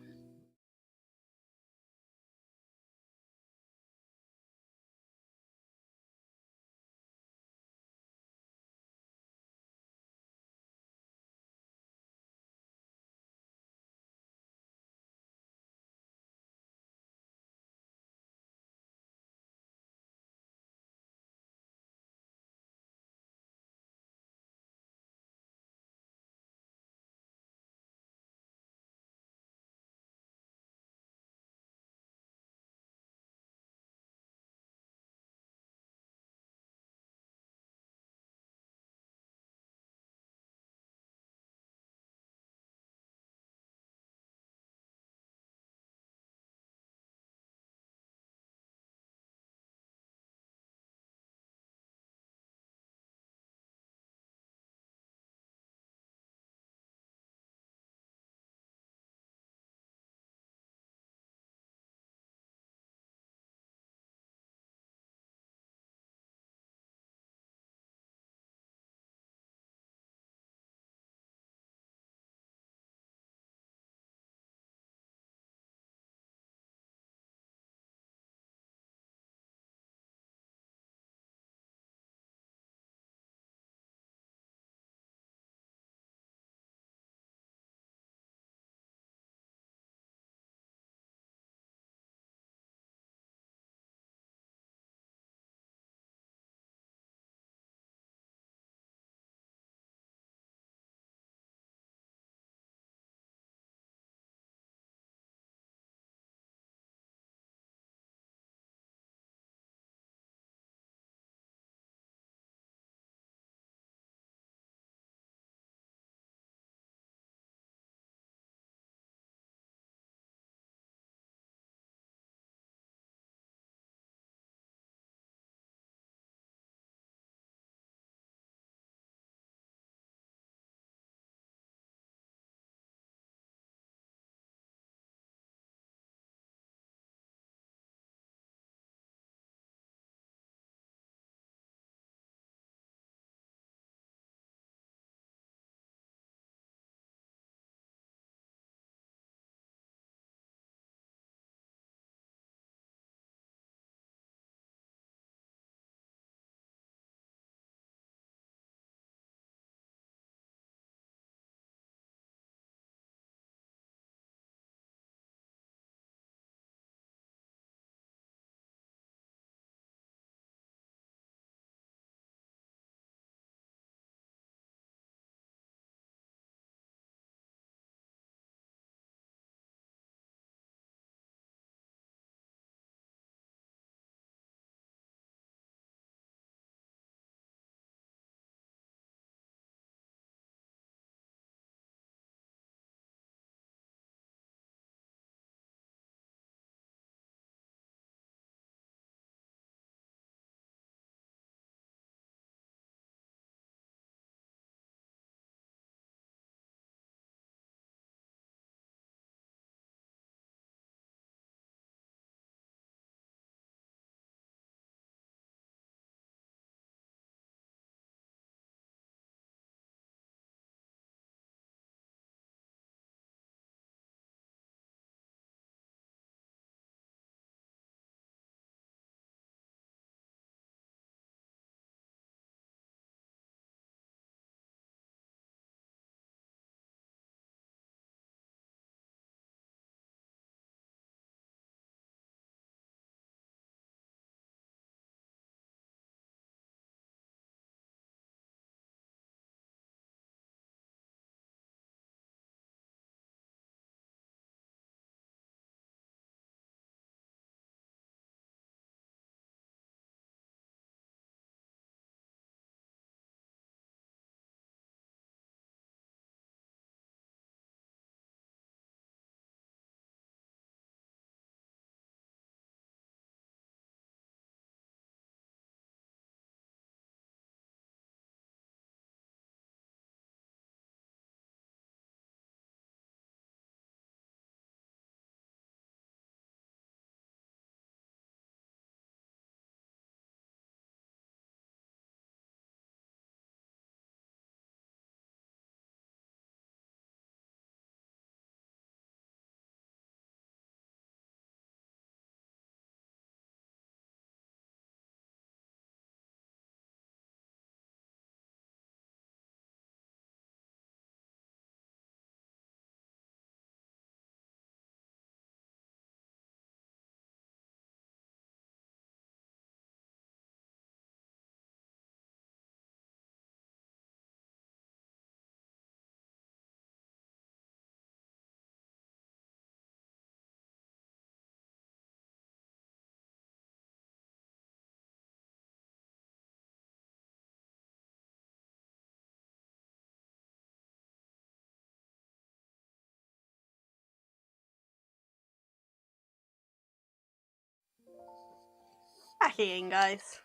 A: Back again, guys.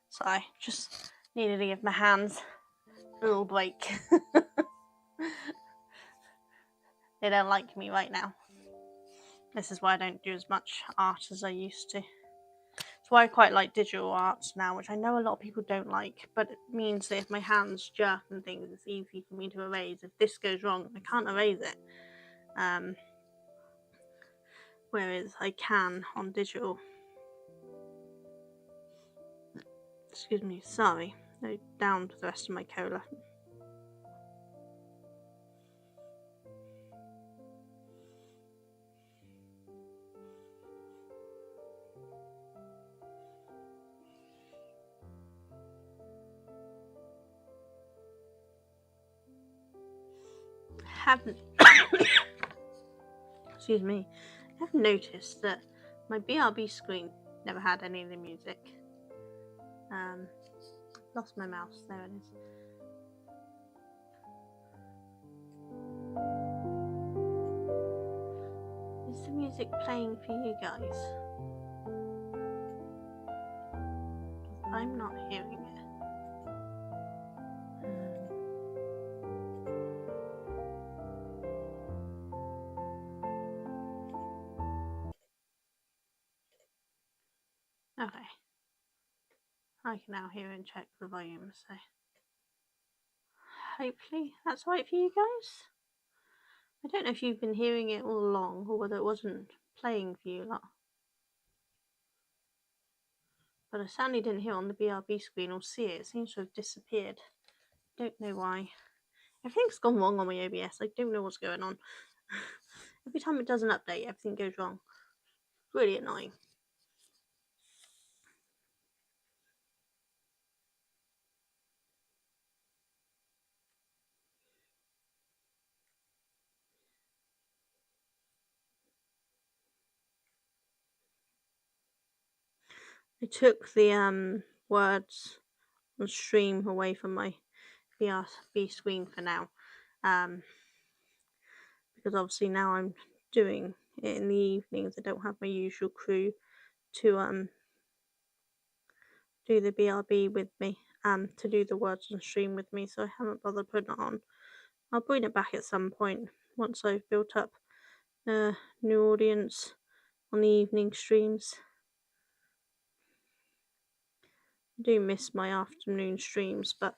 A: Sorry, just needed to give my hands a little break. They don't like me right now. This is why I don't do as much art as I used to. It's why I quite like digital arts now, which I know a lot of people don't like, but it means that if my hands jerk and things, it's easy for me to erase. If this goes wrong, I can't erase it. Whereas I can on digital. Excuse me, sorry. No, down to the rest of my cola. Haven't excuse me. I've noticed that my BRB screen never had any of the music. Lost my mouse. There it is. Is the music playing for you guys? I'm not hearing it. Okay. I can now hear and check the volume, so hopefully that's right for you guys. I don't know if you've been hearing it all along or whether it wasn't playing for you lot. But I certainly didn't hear it on the BRB screen or see it. It seems to have disappeared. Don't know why. Everything's gone wrong on my OBS. I don't know what's going on. Every time it does an update, everything goes wrong. Really annoying. I took the words on stream away from my BRB screen for now. Because obviously now I'm doing it in the evenings. I don't have my usual crew to do the BRB with me, to do the words on stream with me, so I haven't bothered putting it on. I'll bring it back at some point once I've built up a new audience on the evening streams. I do miss my afternoon streams, but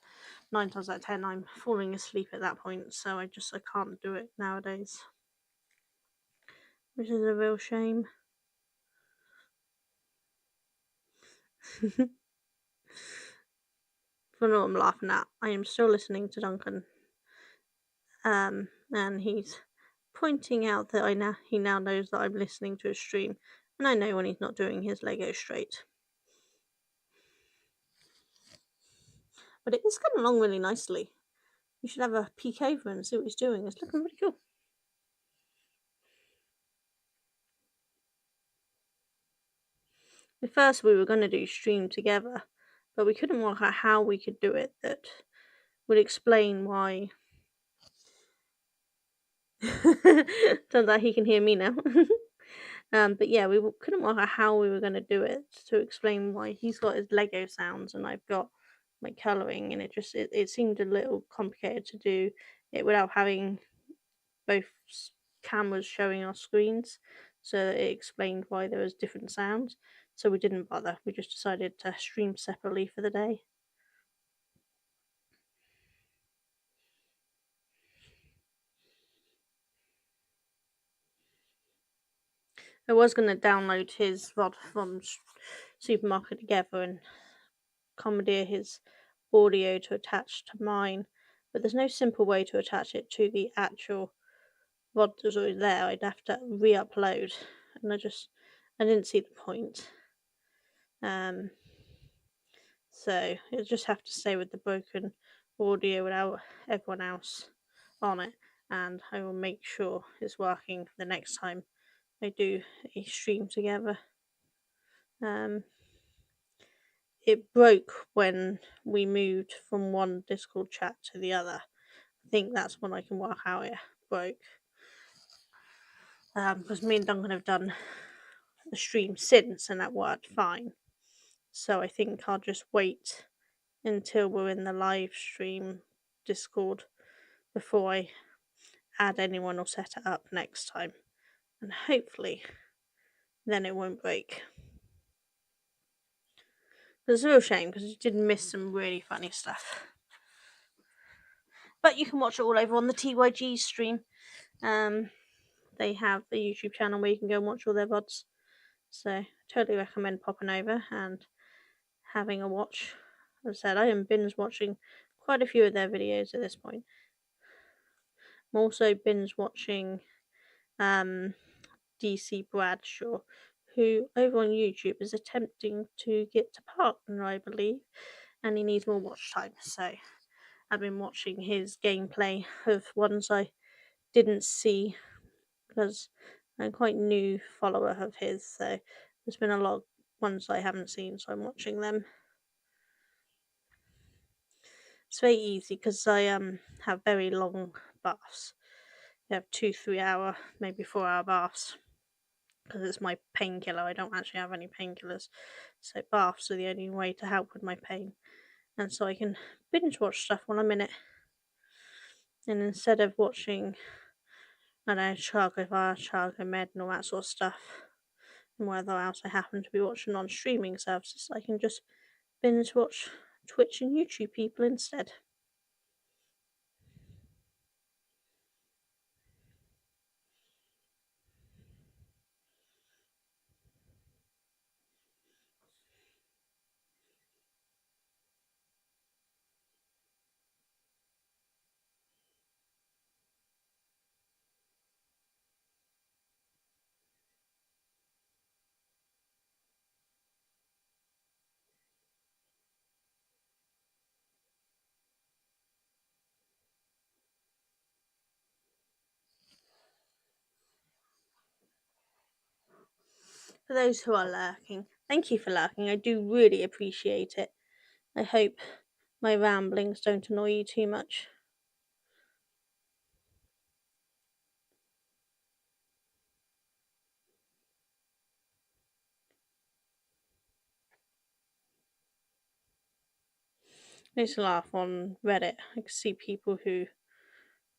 A: 9 times out of 10 I'm falling asleep at that point, so I can't do it nowadays, which is a real shame. For what I'm laughing at, I am still listening to Duncan, and he's pointing out that he now knows that I'm listening to his stream, and I know when he's not doing his Lego straight. But it is coming along really nicely. You should have a peek over and see what he's doing. It's looking really cool. At first we were going to do stream together, but we couldn't work out how we could do it that would explain why. Turns out he can hear me now. But yeah, we couldn't work out how we were going to do it to explain why he's got his Lego sounds and I've got my colouring, and it seemed a little complicated to do it without having both cameras showing our screens, so it explained why there was different sounds. So we didn't bother. We just decided to stream separately for the day. I was going to download his VOD from Supermarket Together and commandeer his audio to attach to mine, but there's no simple way to attach it to the actual VOD that's already there. I'd have to re-upload, and I didn't see the point. So it'll just have to stay with the broken audio without everyone else on it, and I will make sure it's working the next time I do a stream together. It broke when we moved from one Discord chat to the other. I think that's when I can work out it broke. Because me and Duncan have done the stream since, and that worked fine. So I think I'll just wait until we're in the live stream Discord before I add anyone or set it up next time. And hopefully then it won't break. But it's a real shame because you did miss some really funny stuff. But you can watch it all over on the TYG stream. They have a YouTube channel where you can go and watch all their VODs. So I totally recommend popping over and having a watch. As I said, I am binge watching quite a few of their videos at this point. I'm also binge watching DC Bradshaw, who over on YouTube is attempting to get to partner, I believe, and he needs more watch time. So I've been watching his gameplay of ones I didn't see because I'm quite new follower of his. So there's been a lot of ones I haven't seen, so I'm watching them. It's very easy because I have very long baths. I have 2-3 hour, maybe 4 hour baths because it's my painkiller. I don't actually have any painkillers, so baths are the only way to help with my pain, and so I can binge watch stuff while I'm in it. And instead of watching, I don't know, Chargo Med and all that sort of stuff, and whether else I happen to be watching on streaming services, I can just binge watch Twitch and YouTube people instead. For those who are lurking, thank you for lurking. I do really appreciate it. I hope my ramblings don't annoy you too much. I used to laugh on Reddit. I could see people who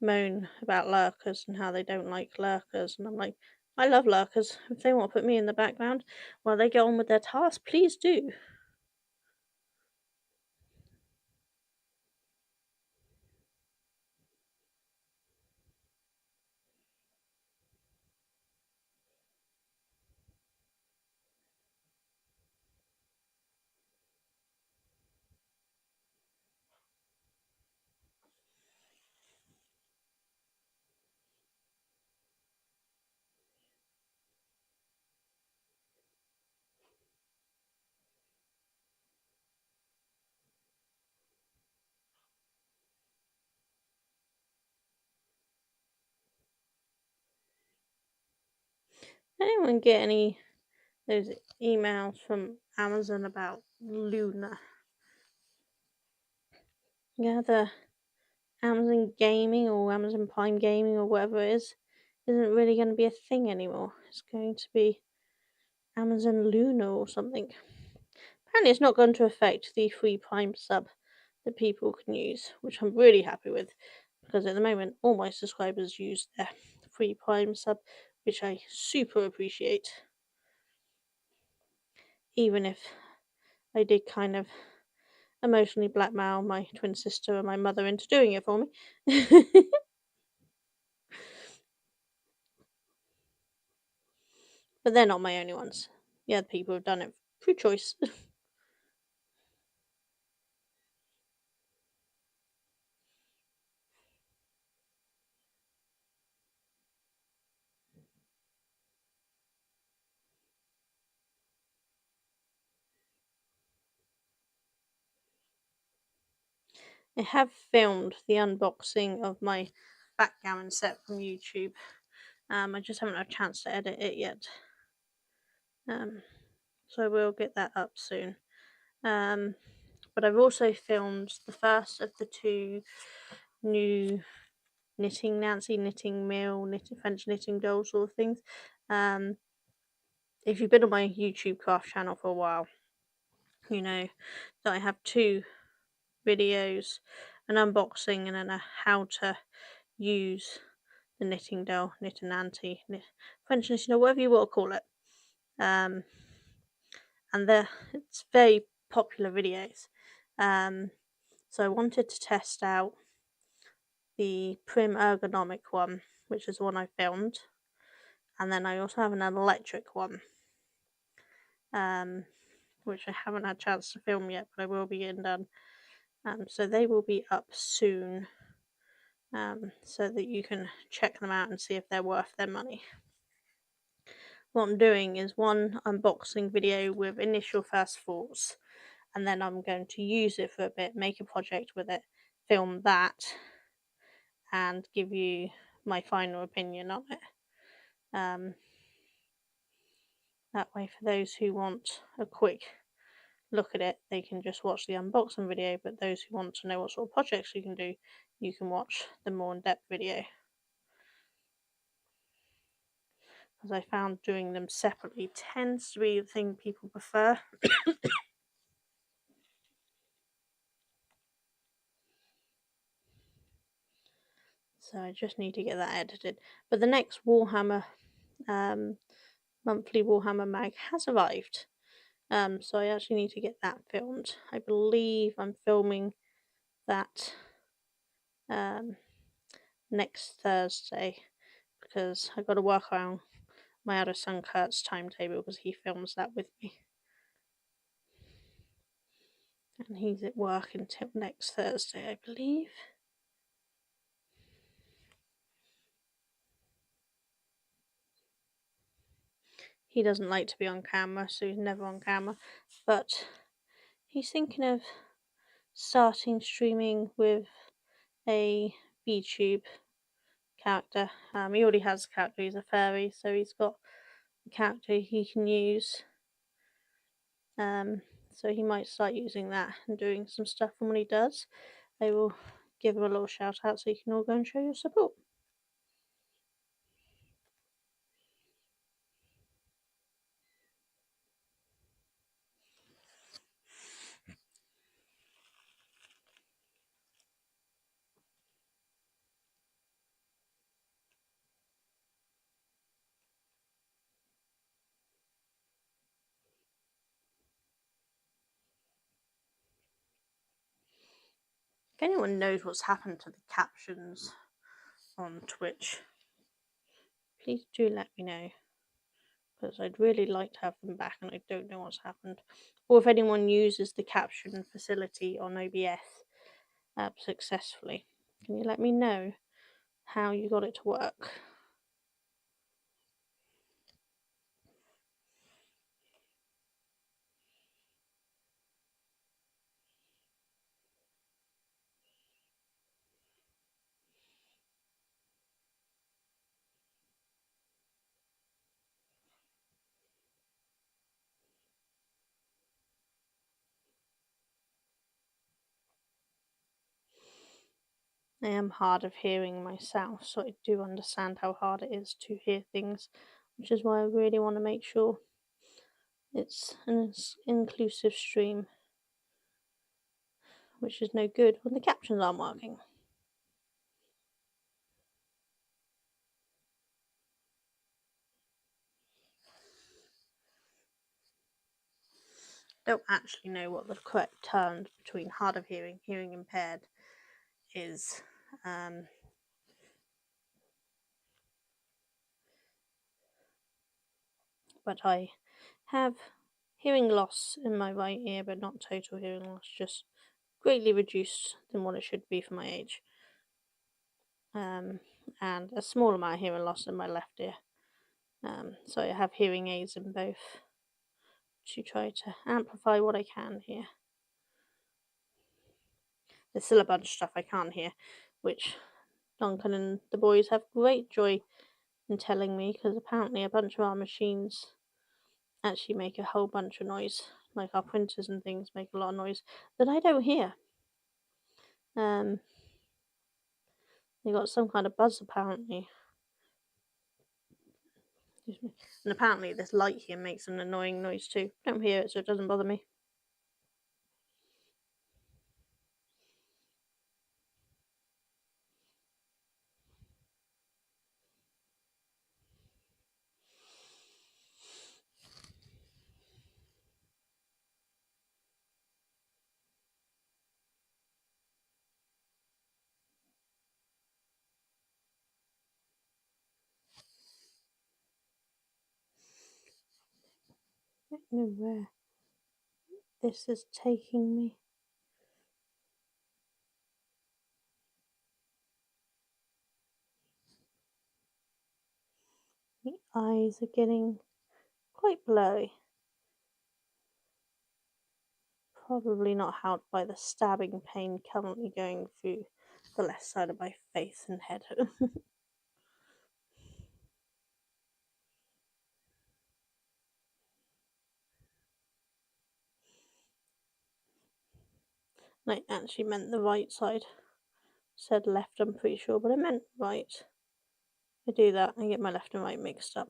A: moan about lurkers and how they don't like lurkers, and I'm like, I love lurkers. If they want to put me in the background while they get on with their task, please do. Anyone get any those emails from Amazon about Luna? Yeah, the Amazon Gaming or Amazon Prime Gaming or whatever it is isn't really going to be a thing anymore. It's going to be Amazon Luna or something. Apparently, it's not going to affect the free Prime sub that people can use, which I'm really happy with because at the moment all my subscribers use their free Prime sub, which I super appreciate. Even if I did kind of emotionally blackmail my twin sister and my mother into doing it for me. But they're not my only ones. The other people have done it through choice. I have filmed the unboxing of my backgammon set from YouTube. I just haven't had a chance to edit it yet. So I will get that up soon. But I've also filmed the first of the 2 new knitting mill, French knitting doll sort of things. If you've been on my YouTube craft channel for a while, you know, that I have 2 videos, an unboxing and then a how to use the knitting doll, knit and auntie, French knitting doll, whatever you want to call it. And it's very popular videos. So I wanted to test out the Prim ergonomic one, which is the one I filmed, and then I also have an electric one, which I haven't had a chance to film yet, but I will be getting done. So they will be up soon, so that you can check them out and see if they're worth their money. What I'm doing is one unboxing video with initial first thoughts, and then I'm going to use it for a bit, make a project with it, film that, and give you my final opinion on it. That way, for those who want a quick look at it, they can just watch the unboxing video, but those who want to know what sort of projects you can do, you can watch the more in-depth video. As I found doing them separately tends to be the thing people prefer. So I just need to get that edited. But the next Warhammer monthly Warhammer mag has arrived. So I actually need to get that filmed. I believe I'm filming that next Thursday, because I've got to work around my other son Kurt's timetable because he films that with me. And he's at work until next Thursday, I believe. He doesn't like to be on camera, so he's never on camera. But he's thinking of starting streaming with a VTube character. He already has a character, he's a fairy, so he's got a character he can use. So he might start using that and doing some stuff, and when he does, I will give him a little shout out so you can all go and show your support. If anyone knows what's happened to the captions on Twitch, please do let me know, because I'd really like to have them back and I don't know what's happened. Or if anyone uses the caption facility on OBS successfully, can you let me know how you got it to work? I am hard of hearing myself, so I do understand how hard it is to hear things, which is why I really want to make sure it's an inclusive stream, which is no good when the captions aren't working. I don't actually know what the correct term between hard of hearing, hearing impaired is. But I have hearing loss in my right ear, but not total hearing loss, just greatly reduced than what it should be for my age. And a small amount of hearing loss in my left ear. So I have hearing aids in both to try to amplify what I can hear. There's still a bunch of stuff I can't hear, which Duncan and the boys have great joy in telling me, because apparently a bunch of our machines actually make a whole bunch of noise. Like our printers and things make a lot of noise that I don't hear. They got some kind of buzz apparently. And apparently this light here makes an annoying noise too. Don't hear it, so it doesn't bother me. know where this is taking me. The eyes are getting quite blurry. Probably not helped by the stabbing pain currently going through the left side of my face and head. I actually meant the right side. Said left, I'm pretty sure, but I meant right. I do that, I get my left and right mixed up.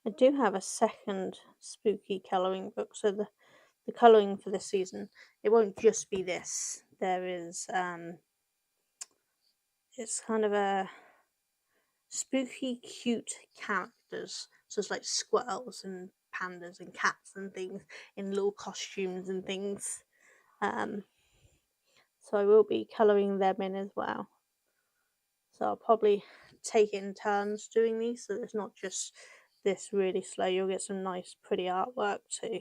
A: I do have a second spooky colouring book, so the colouring for this season, it won't just be this. There is it's kind of a spooky cute characters, so it's like squirrels and pandas and cats and things in little costumes and things. So I will be colouring them in as well. So I'll probably take it in turns doing these, so it's not just this really slow. You'll get some nice pretty artwork too.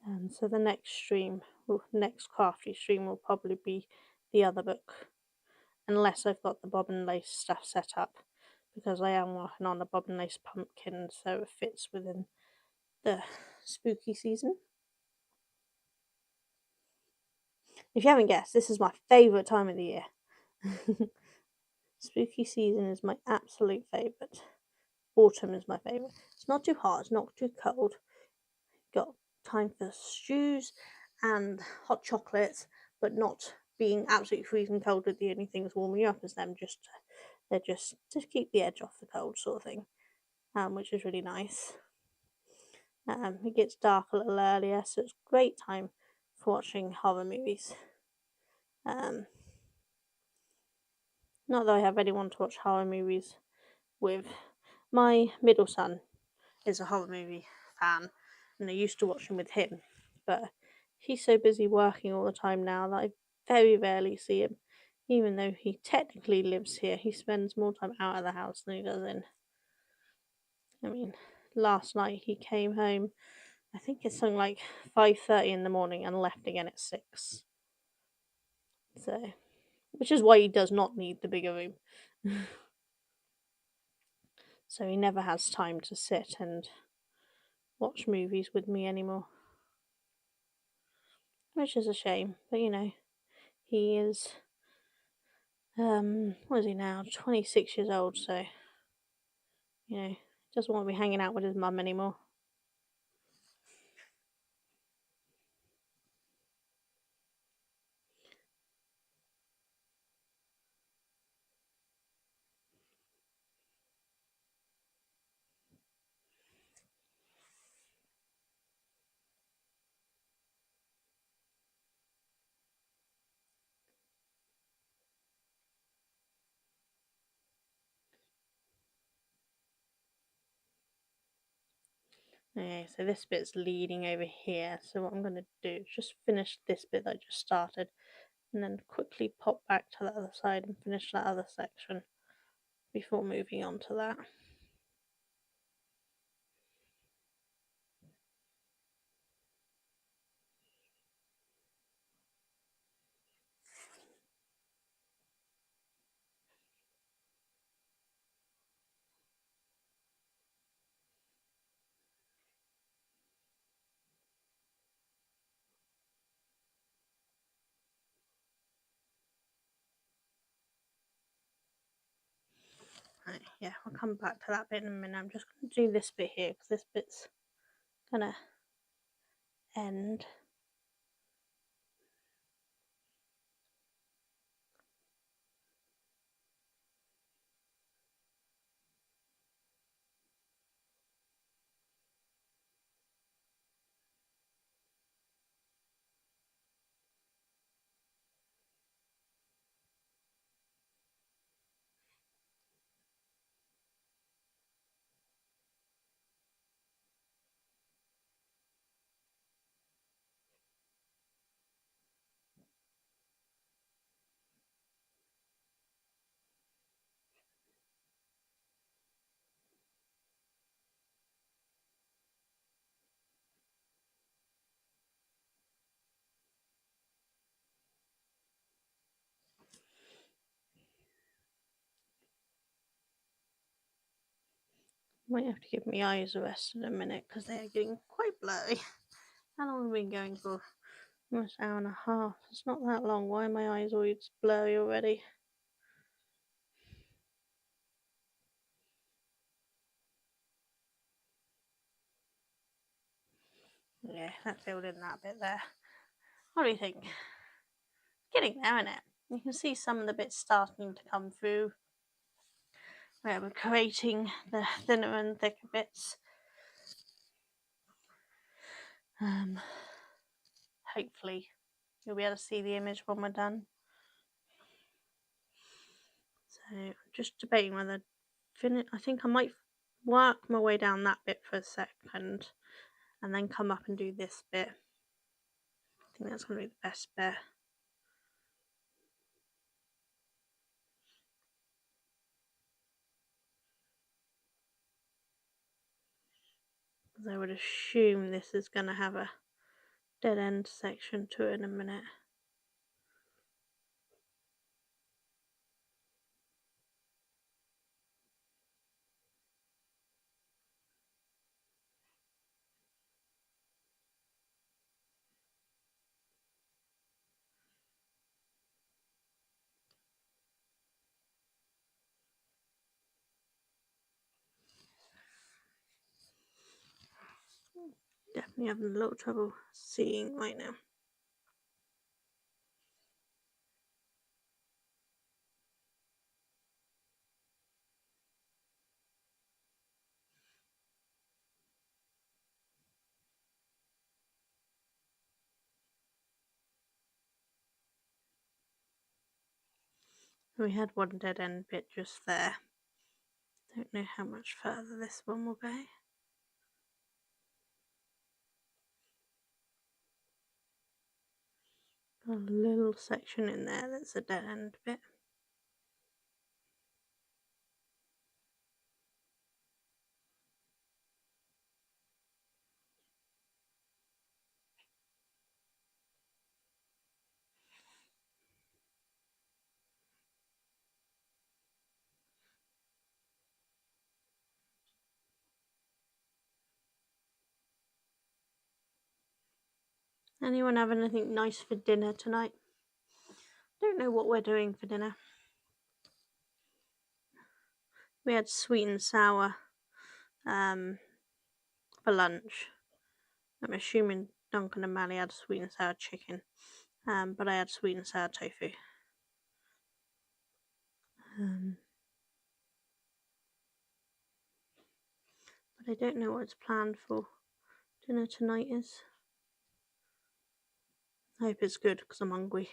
A: And so the next stream, next crafty stream will probably be the other book, unless I've got the bob and lace stuff set up, because I am working on a bob and lace pumpkin, so it fits within the spooky season. If you haven't guessed, this is my favourite time of the year. Spooky season is my absolute favourite. Autumn is my favourite. It's not too hot, it's not too cold. Got time for stews and hot chocolates, but not being absolutely freezing cold with the only things warming you up is them. They're just to keep the edge off the cold sort of thing, which is really nice. It gets dark a little earlier, so it's a great time for watching horror movies. Not that I have anyone to watch horror movies with. My middle son is a horror movie fan, and I used to watch them with him, but he's so busy working all the time now that I very rarely see him. Even though he technically lives here, he spends more time out of the house than he does in. I mean, last night he came home, I think it's something like 5:30 in the morning, and left again at 6. So, which is why he does not need the bigger room. So he never has time to sit and watch movies with me anymore. Which is a shame, but you know, he is what is he now? 26 years old, so you know, doesn't want to be hanging out with his mum anymore. Okay, so this bit's leading over here, so what I'm going to do is just finish this bit that I just started, and then quickly pop back to the other side and finish that other section before moving on to that. Right, yeah, I'll come back to that bit in a minute. I'm just going to do this bit here, because this bit's going to end. Might have to give my eyes a rest in a minute because they are getting quite blurry. How long have we been going for? Almost an hour and a half. It's not that long. Why are my eyes always blurry already? Yeah, that filled in that bit there. What do you think? Getting there, isn't it? You can see some of the bits starting to come through where we're creating the thinner and thicker bits. Hopefully you'll be able to see the image when we're done. So just debating whether I think I might work my way down that bit for a second and then come up and do this bit. I think that's going to be the best bit. Because I would assume this is going to have a dead end section to it in a minute. Definitely having a little trouble seeing right now. We had one dead end bit just there. Don't know how much further this one will go. Got a little section in there that's a dead end bit. Anyone have anything nice for dinner tonight? Don't know what we're doing for dinner. We had sweet and sour for lunch. I'm assuming Duncan and Mally had sweet and sour chicken, but I had sweet and sour tofu. But I don't know what's planned for dinner tonight is. I hope it's good because I'm hungry.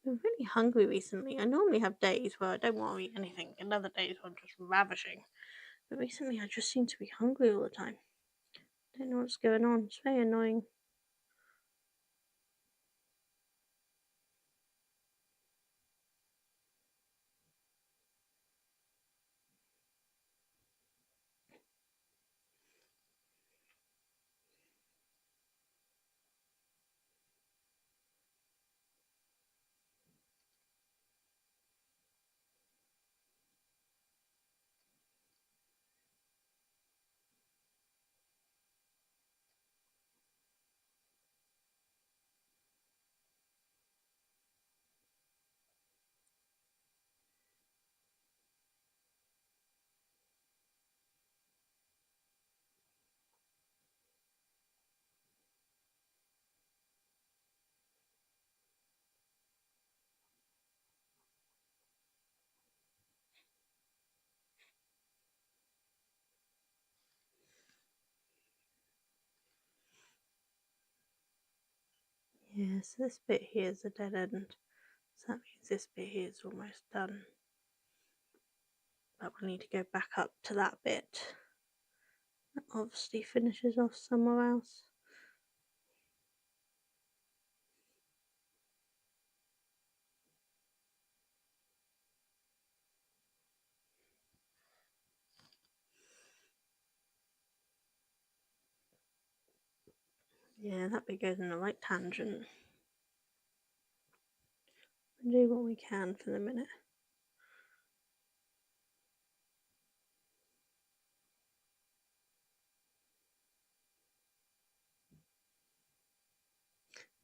A: I'm really hungry recently. I normally have days where I don't want to eat anything, and other days where I'm just ravishing. But recently I just seem to be hungry all the time. I don't know what's going on. It's very annoying. Yeah, so this bit here is a dead end. So that means this bit here is almost done. But we'll need to go back up to that bit. That obviously finishes off somewhere else. Yeah, that bit goes in the right tangent. Do what we can for the minute.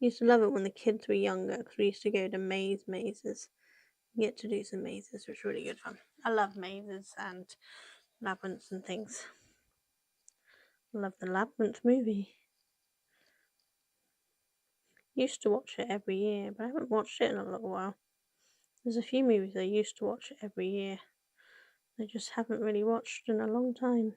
A: Used to love it when the kids were younger because we used to go to mazes. Get to do some mazes, which was really good fun. I love mazes and labyrinths and things. I love the Labyrinth movie. Used to watch it every year, but I haven't watched it in a little while. There's a few movies I used to watch every year. I just haven't really watched in a long time.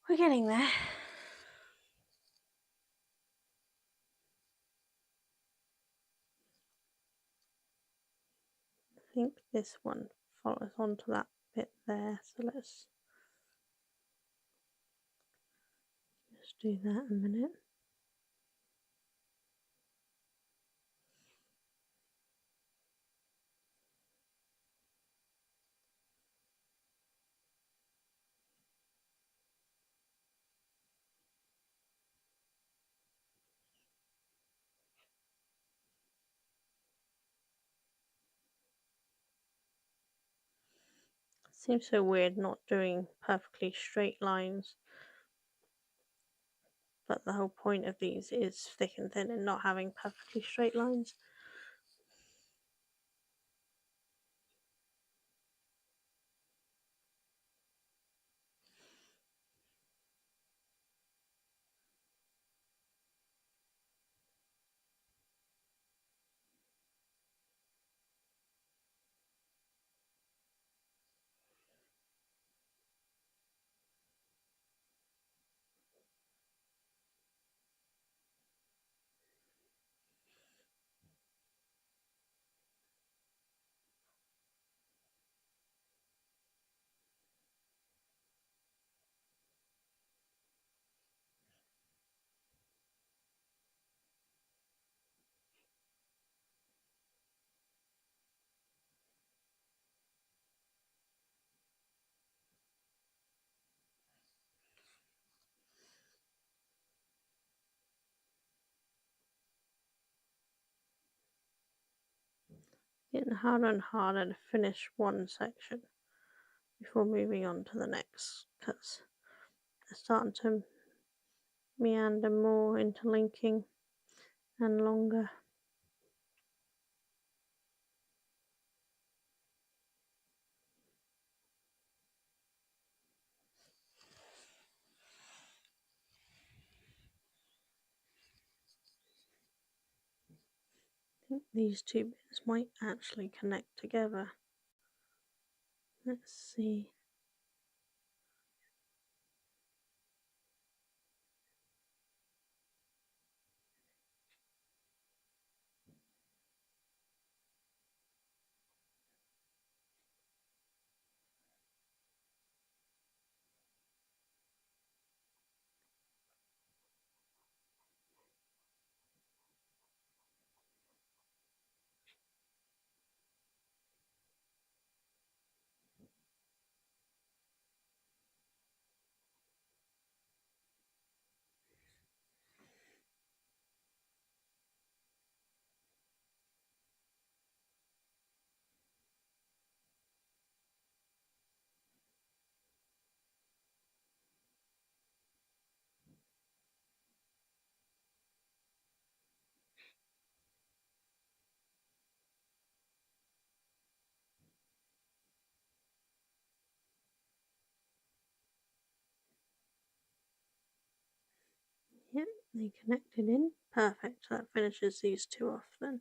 A: We're getting there. I think this one follows on to that bit there, so let's just do that a minute. Seems so weird not doing perfectly straight lines, but the whole point of these is thick and thin and not having perfectly straight lines. Getting harder and harder to finish one section before moving on to the next, because they're starting to meander more, interlinking and longer. I think these two bits might actually connect together. Let's see. Yep, they connected in. Perfect. So that finishes these two off then.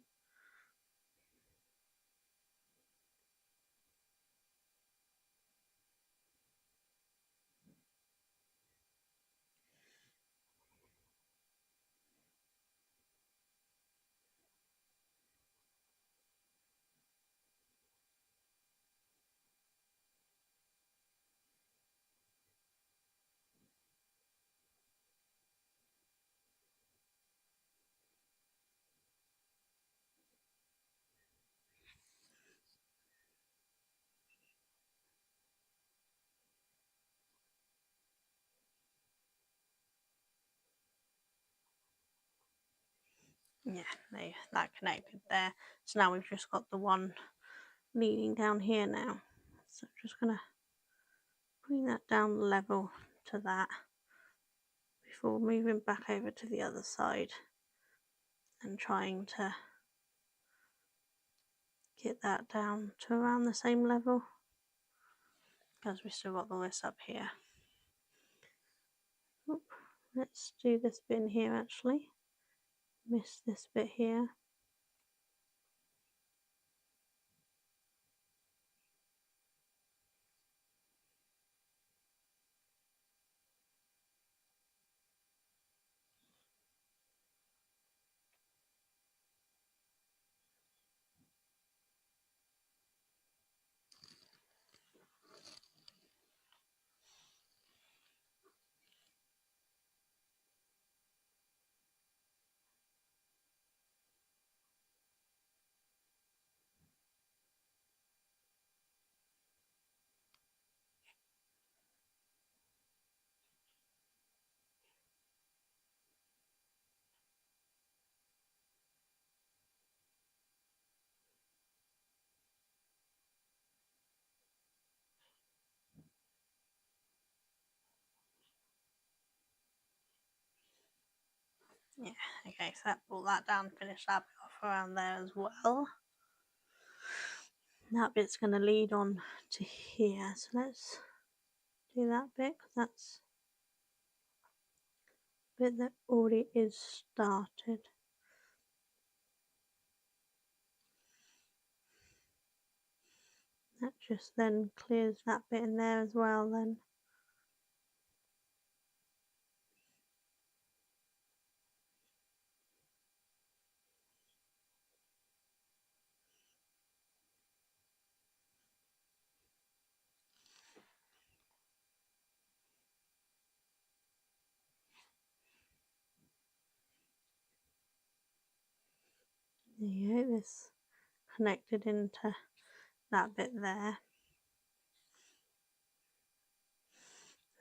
A: Yeah, that connected there. So now we've just got the one leading down here now. So I'm just gonna bring that down level to that before moving back over to the other side and trying to get that down to around the same level because we still got the list up here. Oop, let's do this bit in here actually. Miss this bit here. Yeah, okay, so that brought that down, finish that bit off around there as well. That bit's going to lead on to here, so let's do that bit because that's a bit that already is started. That just then clears that bit in there as well then. There you go, this connected into that bit there.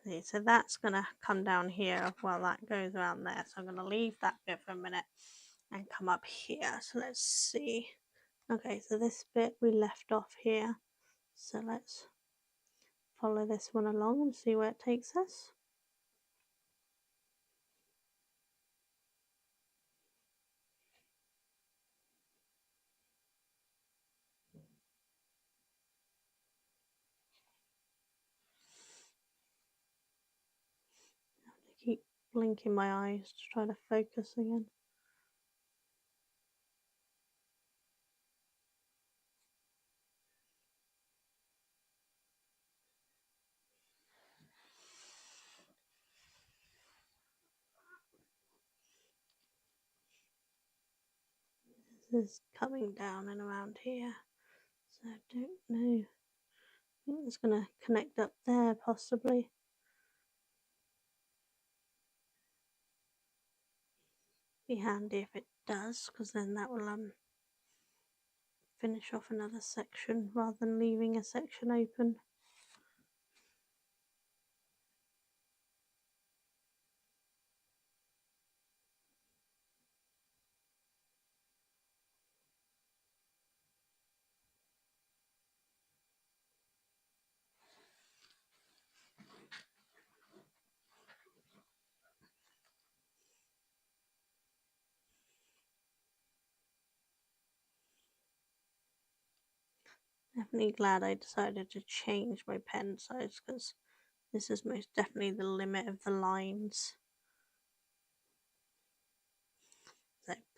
A: See, so that's going to come down here while that goes around there. So I'm going to leave that bit for a minute and come up here. So let's see. Okay, so this bit we left off here. So let's follow this one along and see where it takes us. I have to keep blinking my eyes to try to focus again. This is coming down and around here. So I don't know. I think it's going to connect up there possibly. Be handy if it does, because then that will finish off another section rather than leaving a section open. Definitely glad I decided to change my pen size, because this is most definitely the limit of the lines.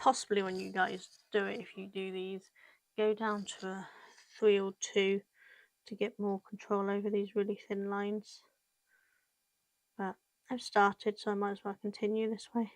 A: possibly when you guys do it, if you do these, go down to a 3 or 2 to get more control over these really thin lines. But I've started, so I might as well continue this way.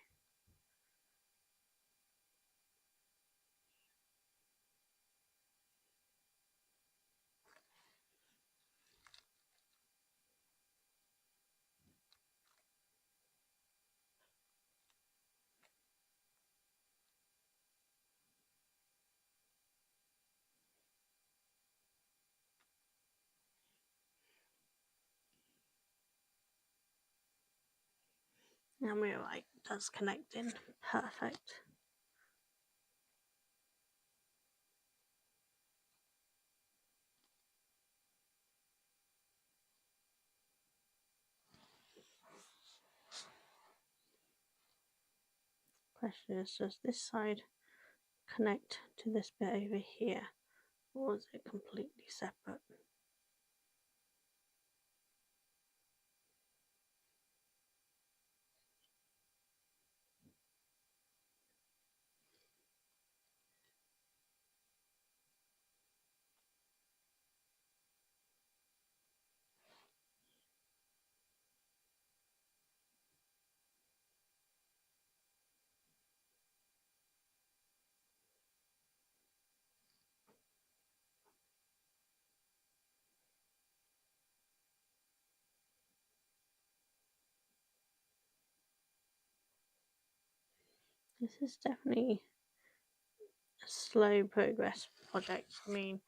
A: And we're right, that's connecting. Perfect. Question is, does this side connect to this bit over here, or is it completely separate? This is definitely a slow progress project. I mean,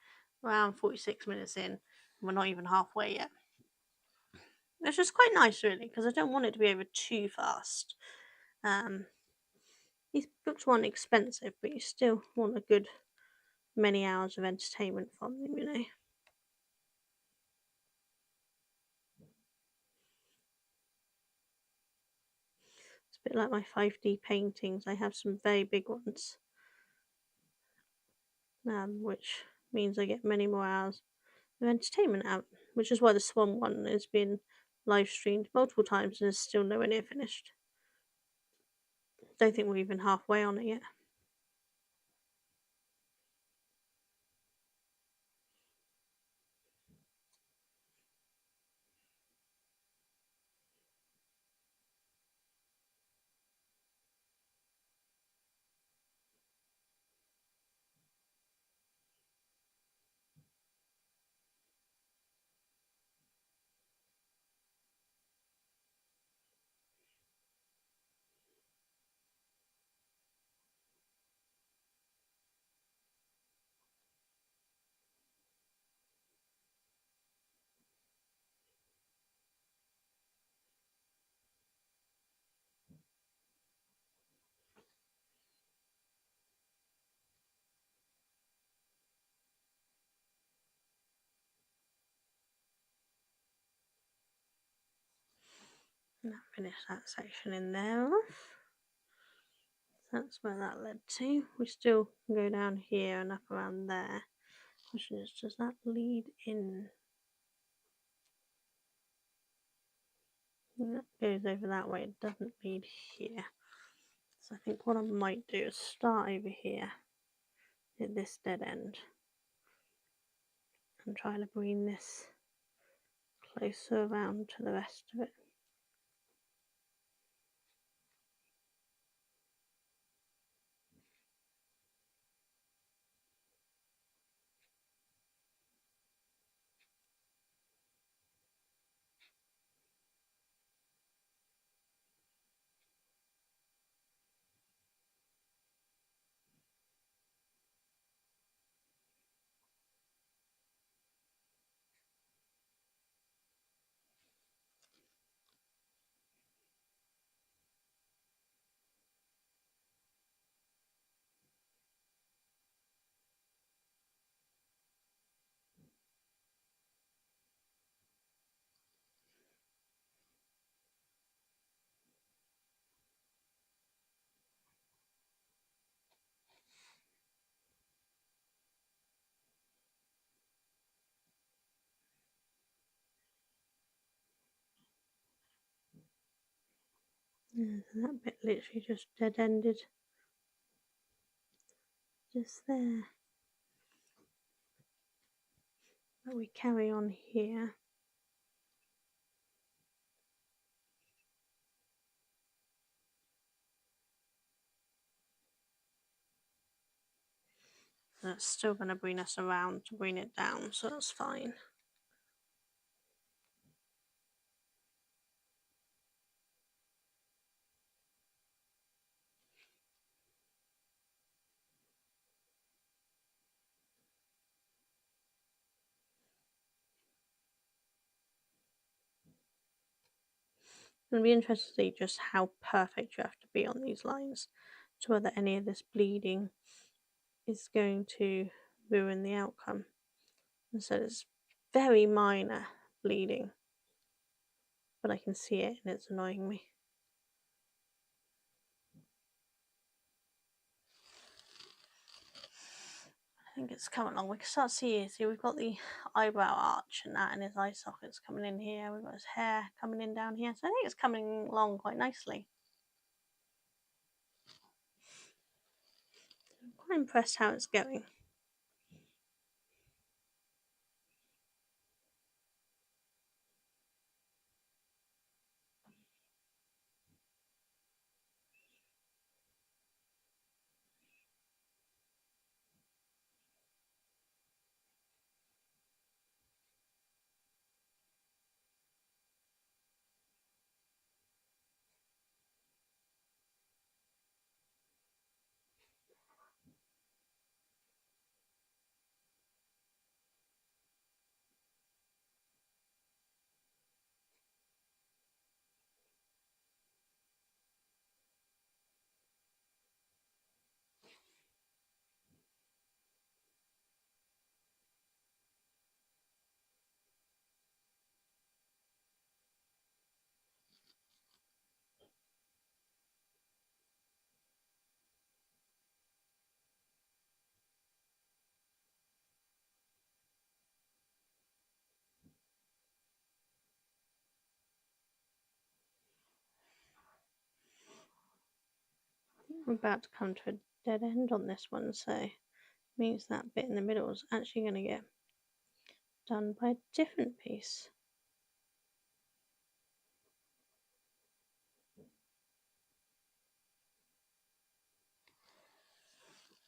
A: around 46 minutes in, we're not even halfway yet. Which is quite nice, really, because I don't want it to be over too fast. These books weren't expensive, but you still want a good many hours of entertainment from them, you know. It's a bit like my 5D paintings. I have some very big ones, which means I get many more hours of entertainment out, which is why the Swan one has been live streamed multiple times and is still nowhere near finished. Don't think we're even halfway on it yet. And I'll finish that section in there off. That's where that led to. We still can go down here and up around there. Question is, does that lead in? That goes over that way, it doesn't lead here. So I think what I might do is start over here at this dead end and try to bring this closer around to the rest of it. Yeah, so that bit literally just dead ended. just there. But we carry on here. That's still going to bring us around to bring it down, so that's fine. It'll be interesting to see just how perfect you have to be on these lines to whether any of this bleeding is going to ruin the outcome. And so it's very minor bleeding, but I can see it and it's annoying me. I think it's coming along. We can start to see we've got the eyebrow arch and that, and his eye sockets coming in here. We've got his hair coming in down here. So I think it's coming along quite nicely. I'm quite impressed how it's going. We're about to come to a dead end on this one, so it means that bit in the middle is actually going to get done by a different piece.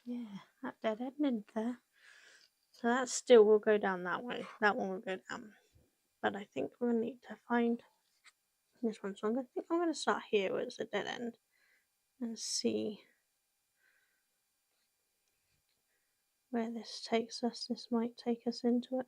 A: Yeah, that dead ended there. So that still will go down that way. That one will go down. But I think we're going to need to find this one. So I'm going to start here where it's a dead end and see where this takes us. This might take us into it.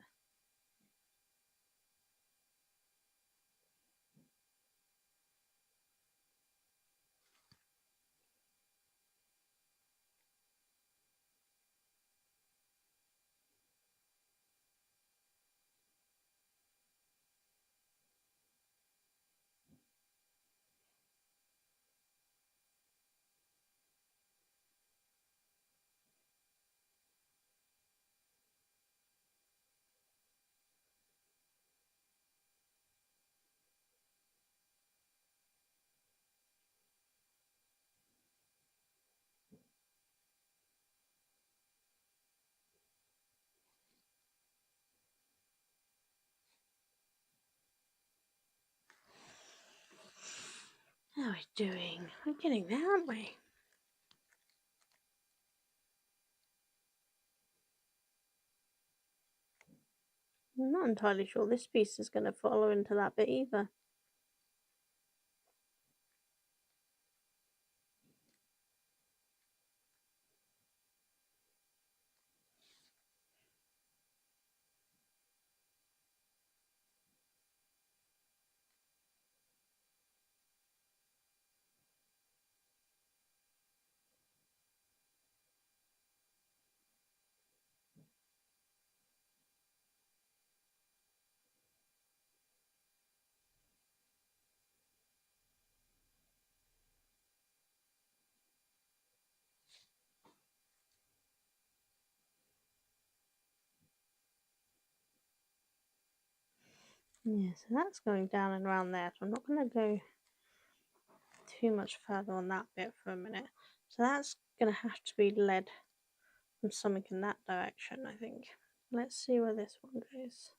A: How are we doing? We're getting there, aren't we? I'm not entirely sure this piece is going to follow into that bit either. Yeah, so that's going down and around there. So I'm not going to go too much further on that bit for a minute. So that's going to have to be led and something in that direction, I think. Let's see where this one goes.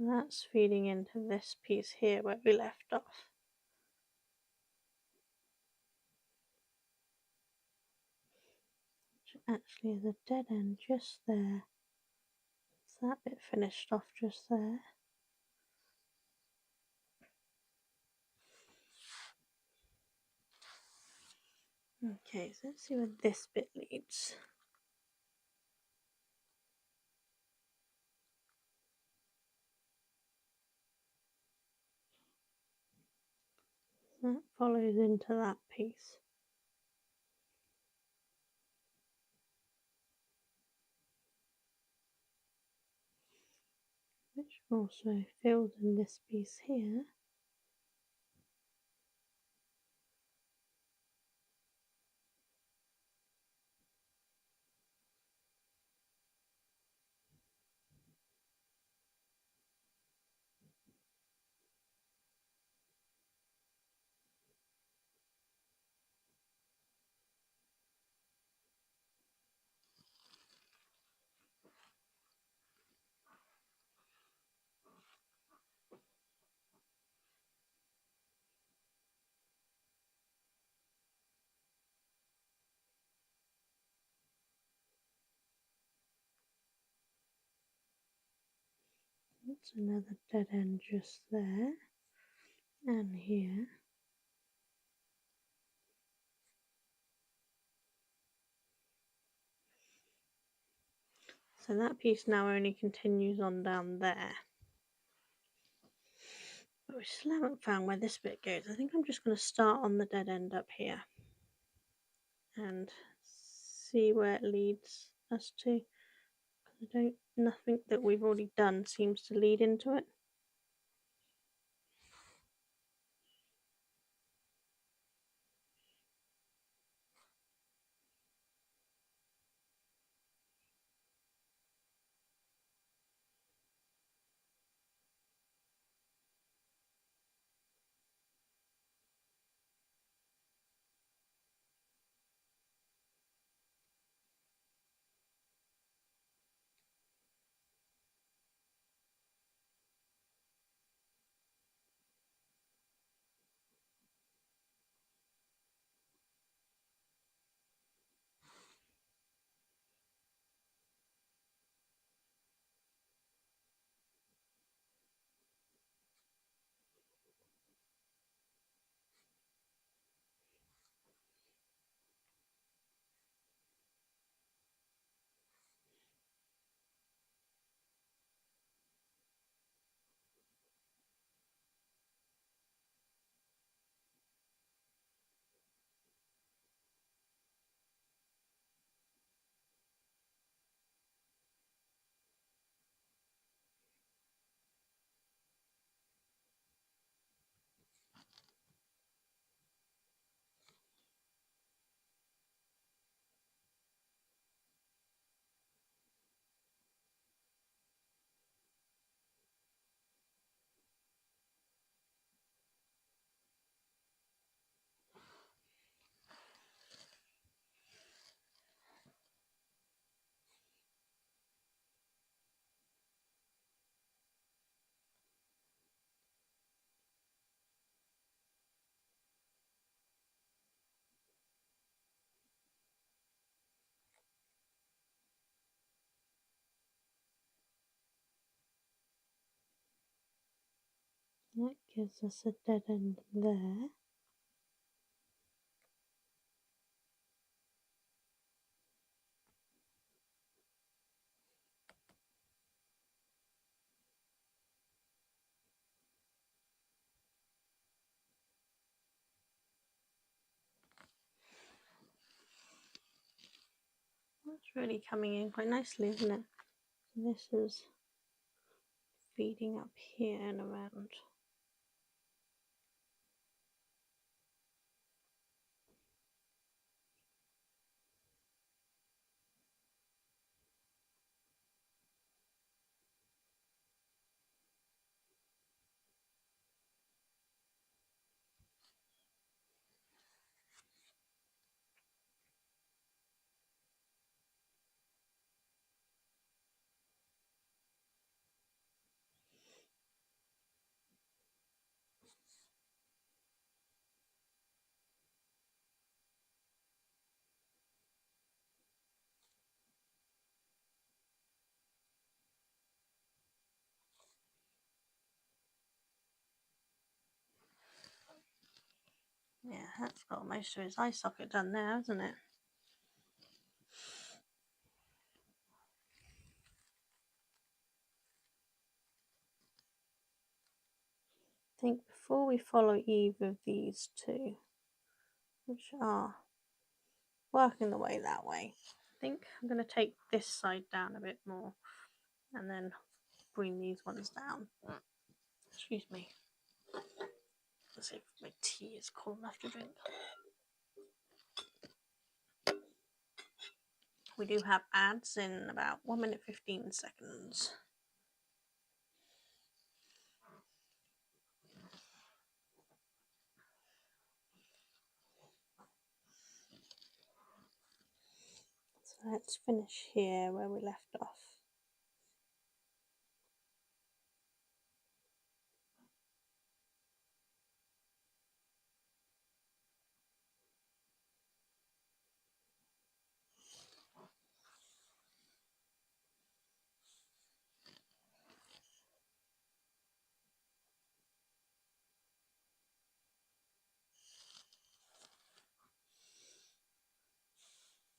A: So that's feeding into this piece here where we left off. Which actually is a dead end just there. So that bit finished off just there. Okay, so let's see where this bit leads. That follows into that piece, which also fills in this piece here. That's another dead end just there and here. So that piece now only continues on down there. But we still haven't found where this bit goes. I think I'm just going to start on the dead end up here and see where it leads us to. Nothing that we've already done seems to lead into it. That gives us a dead end there. Let's It's really coming in quite nicely, isn't it? This is feeding up here and around. Yeah, that's got most of his eye socket done now, hasn't it? I think before we follow either of these two, which are working the way that way, I think I'm going to take this side down a bit more and then bring these ones down. Excuse me. Let's see if my tea is cold enough to drink. We do have ads in about 1 minute 15 seconds. So let's finish here where we left off.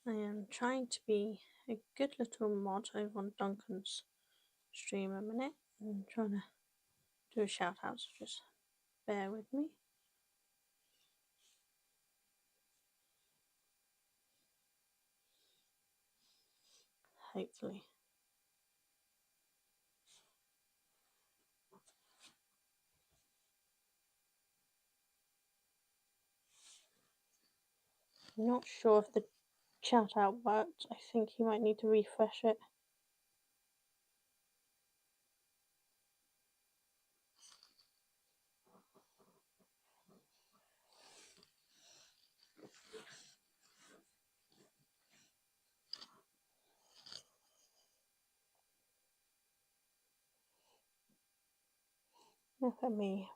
A: I am trying to be a good little mod over on Duncan's stream a minute. I'm trying to do a shout out, so just bear with me. Hopefully. I'm not sure if the shout out worked. I think you might need to refresh it. Look at me.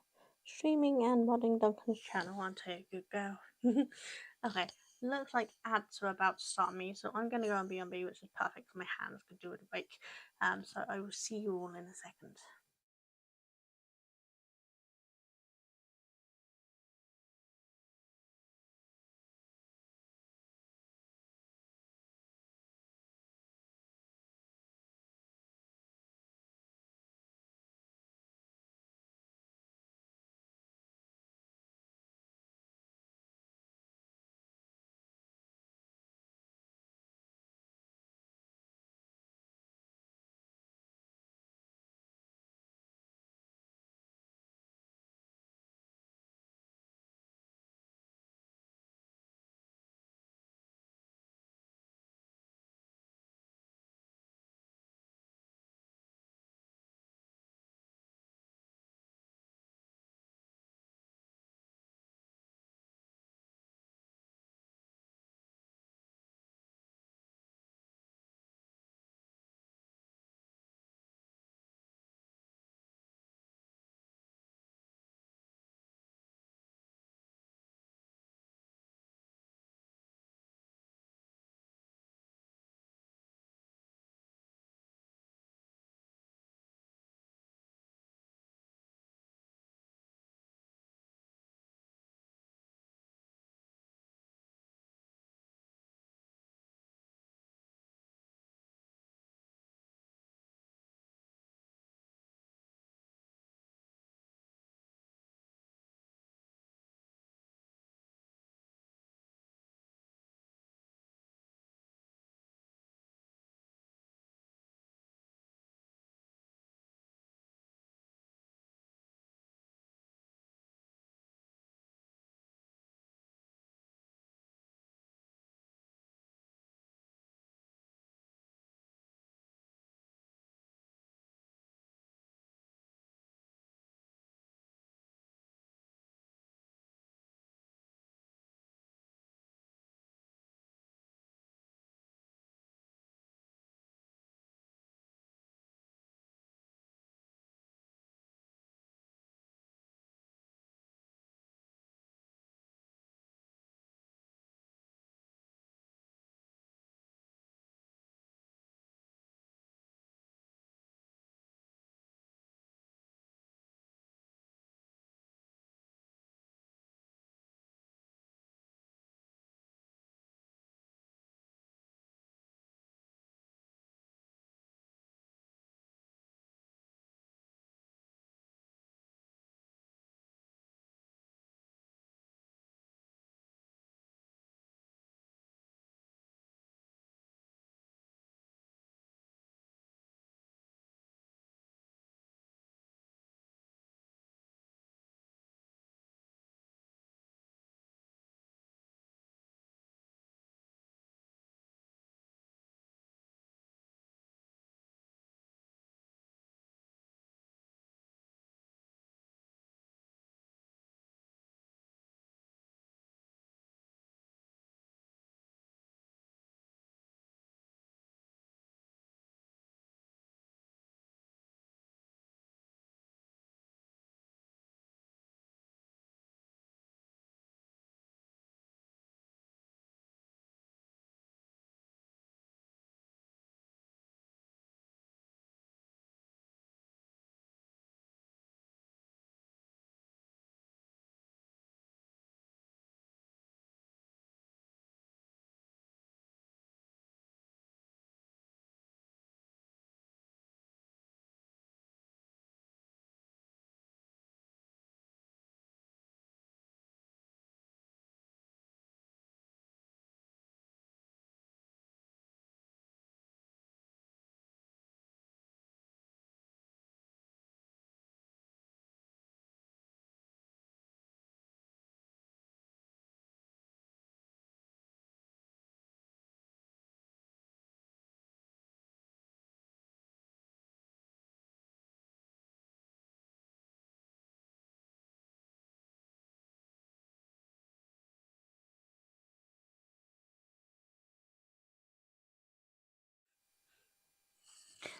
A: Streaming and modding Duncan's channel. Aren't I a good girl? Okay, looks like ads are about to start me, so I'm going to go on B&B, which is perfect for my hands. Could do with a break. So I will see you all in a second.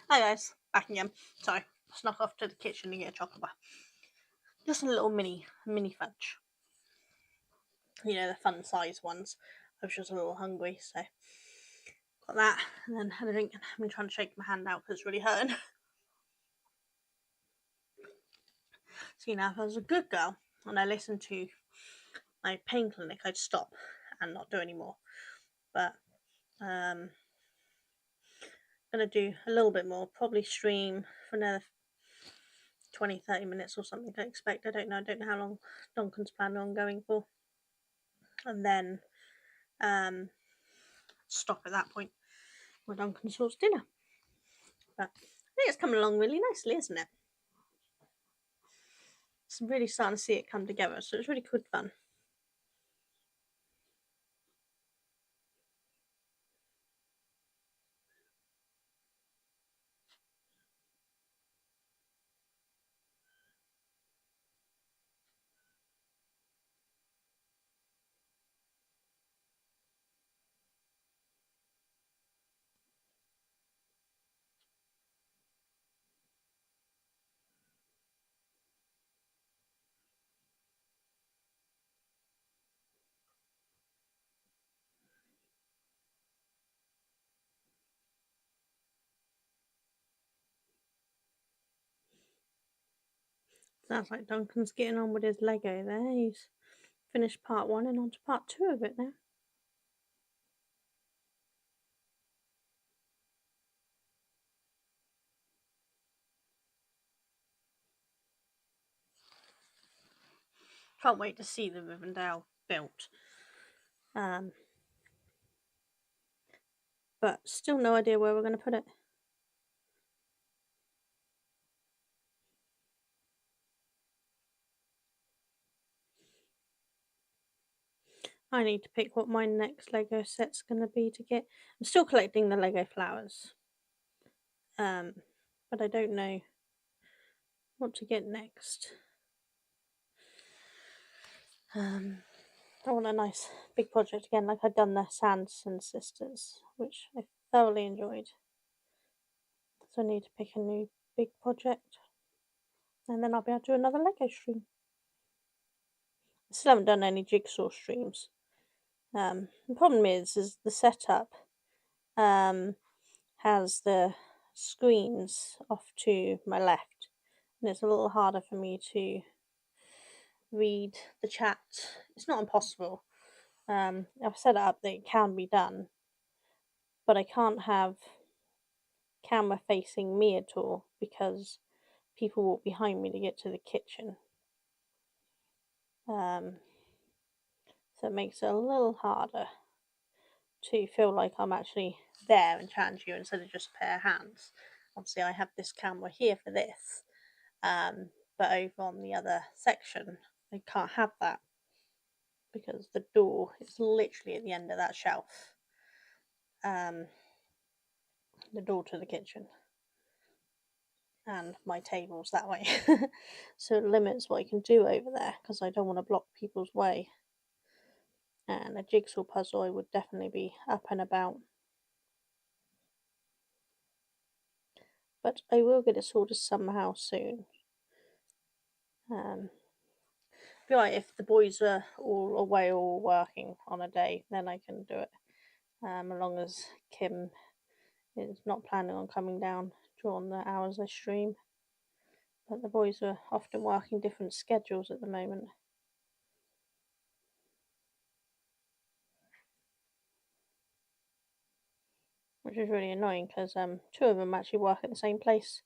A: Hi guys, back again. Sorry, snuck off to the kitchen to get a chocolate bar. Just a little mini fudge. You know, the fun size ones. I was just a little hungry, so got that, and then had a drink. I've been trying to shake my hand out because it's really hurting. So, you know, if I was a good girl and I listened to my pain clinic, I'd stop and not do anymore. But gonna do a little bit more, probably stream for another 20-30 minutes or something. I expect. I don't know how long Duncan's planning on going for, and then stop at that point when Duncan sorts dinner. But I think it's coming along really nicely, isn't it? It's really starting to see it come together, so it's really good fun. Sounds like Duncan's getting on with his Lego there. He's finished part 1 and on to part 2 of it now. Can't wait to see the Rivendell built. But still no idea where we're going to put it. I need to pick what my next Lego set's going to be to get. I'm still collecting the Lego flowers. But I don't know what to get next. I want a nice big project again, like I'd done the Sanderson Sisters, which I thoroughly enjoyed. So I need to pick a new big project, and then I'll be able to do another Lego stream. I still haven't done any jigsaw streams. The problem is the setup has the screens off to my left, and it's a little harder for me to read the chat. It's not impossible. I've set it up that it can be done, but I can't have camera facing me at all because people walk behind me to get to the kitchen. So it makes it a little harder to feel like I'm actually there and chatting to you instead of just a pair of hands. Obviously, I have this camera here for this, but over on the other section, I can't have that because the door is literally at the end of that shelf. The door to the kitchen. And my table's that way. So it limits what I can do over there because I don't want to block people's way. And a jigsaw puzzle I would definitely be up and about. But I will get it sorted somehow soon. Be right if the boys are all away or working on a day, then I can do it. As long as Kim is not planning on coming down during the hours I stream. But the boys are often working different schedules at the moment. Which is really annoying because 2 of them actually work at the same place.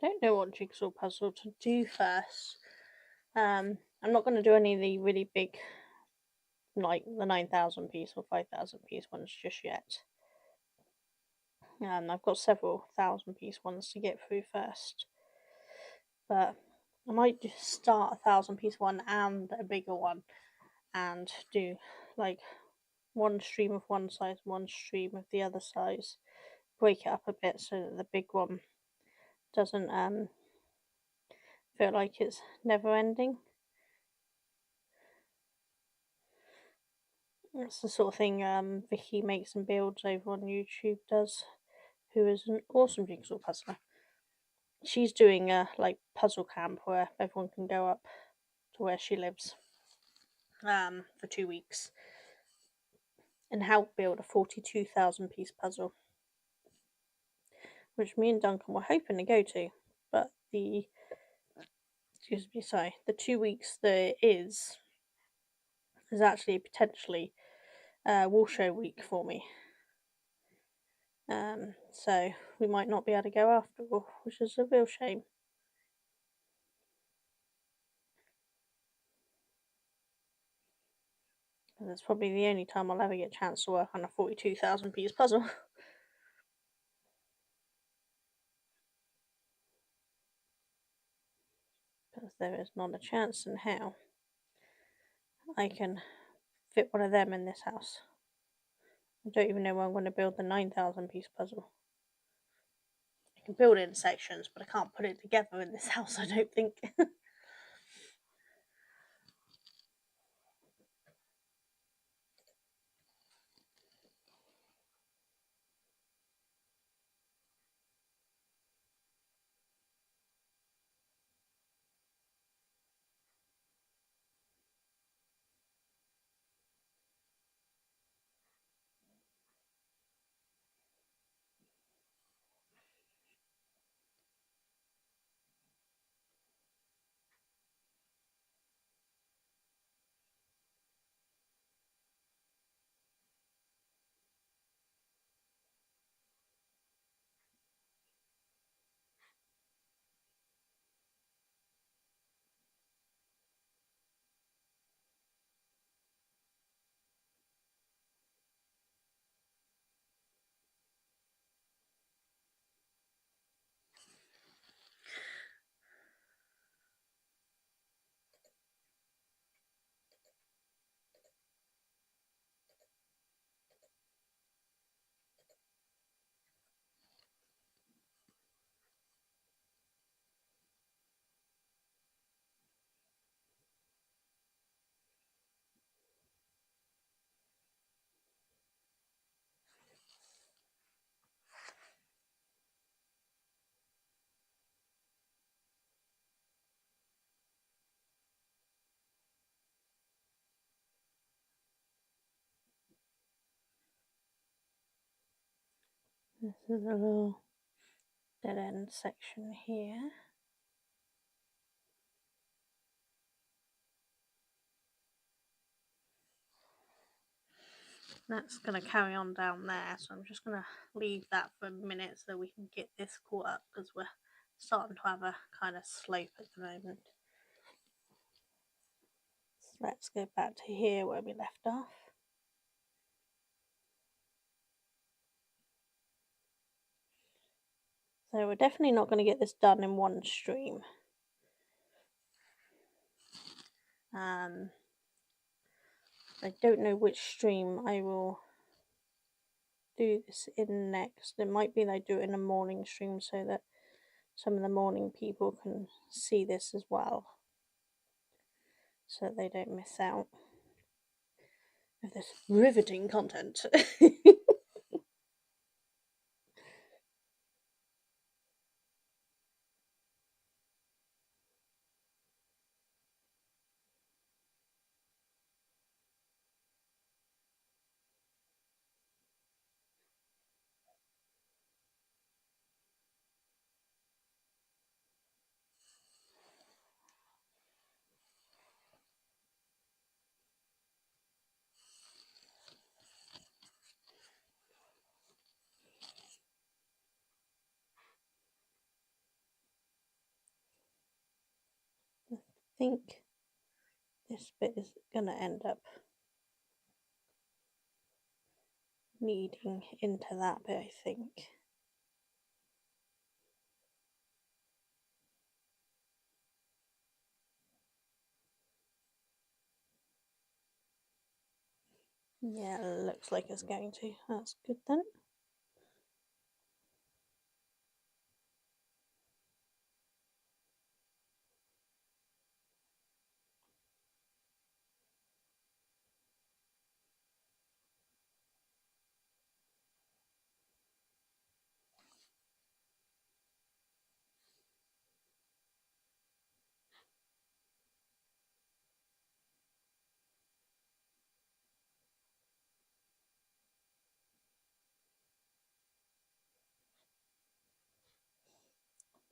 A: Don't know what jigsaw puzzle to do first. I'm not going to do any of the really big, like the 9,000 piece or 5,000 piece ones just yet. and I've got several 1,000-piece ones to get through first. But I might just start a 1,000-piece one and a bigger one, and do like one stream of one size, one stream of the other size. Break it up a bit so that the big one doesn't feel like it's never ending. That's the sort of thing Vicky Makes and Builds over on YouTube does, who is an awesome jigsaw puzzler. She's doing a like puzzle camp where everyone can go up to where she lives for 2 weeks and help build a 42,000-piece puzzle, which me and Duncan were hoping to go to, but the 2 weeks there is actually potentially wall show week for me. So we might not be able to go after all, which is a real shame. And it's probably the only time I'll ever get a chance to work on a 42,000-piece puzzle. Because there is not a chance in hell I can fit one of them in this house. I don't even know where I'm going to build the 9,000-piece puzzle. I can build it in sections, but I can't put it together in this house, I don't think. This is a little dead end section here. That's going to carry on down there, so I'm just going to leave that for a minute so we can get this caught up, because we're starting to have a kind of slope at the moment. So let's go back to here where we left off. So we're definitely not going to get this done in one stream. I don't know which stream I will do this in next. It might be that I do it in a morning stream so that some of the morning people can see this as well, so that they don't miss out of this riveting content. I think this bit is going to end up leading into that bit, I think. Yeah, it looks like it's going to. That's good then.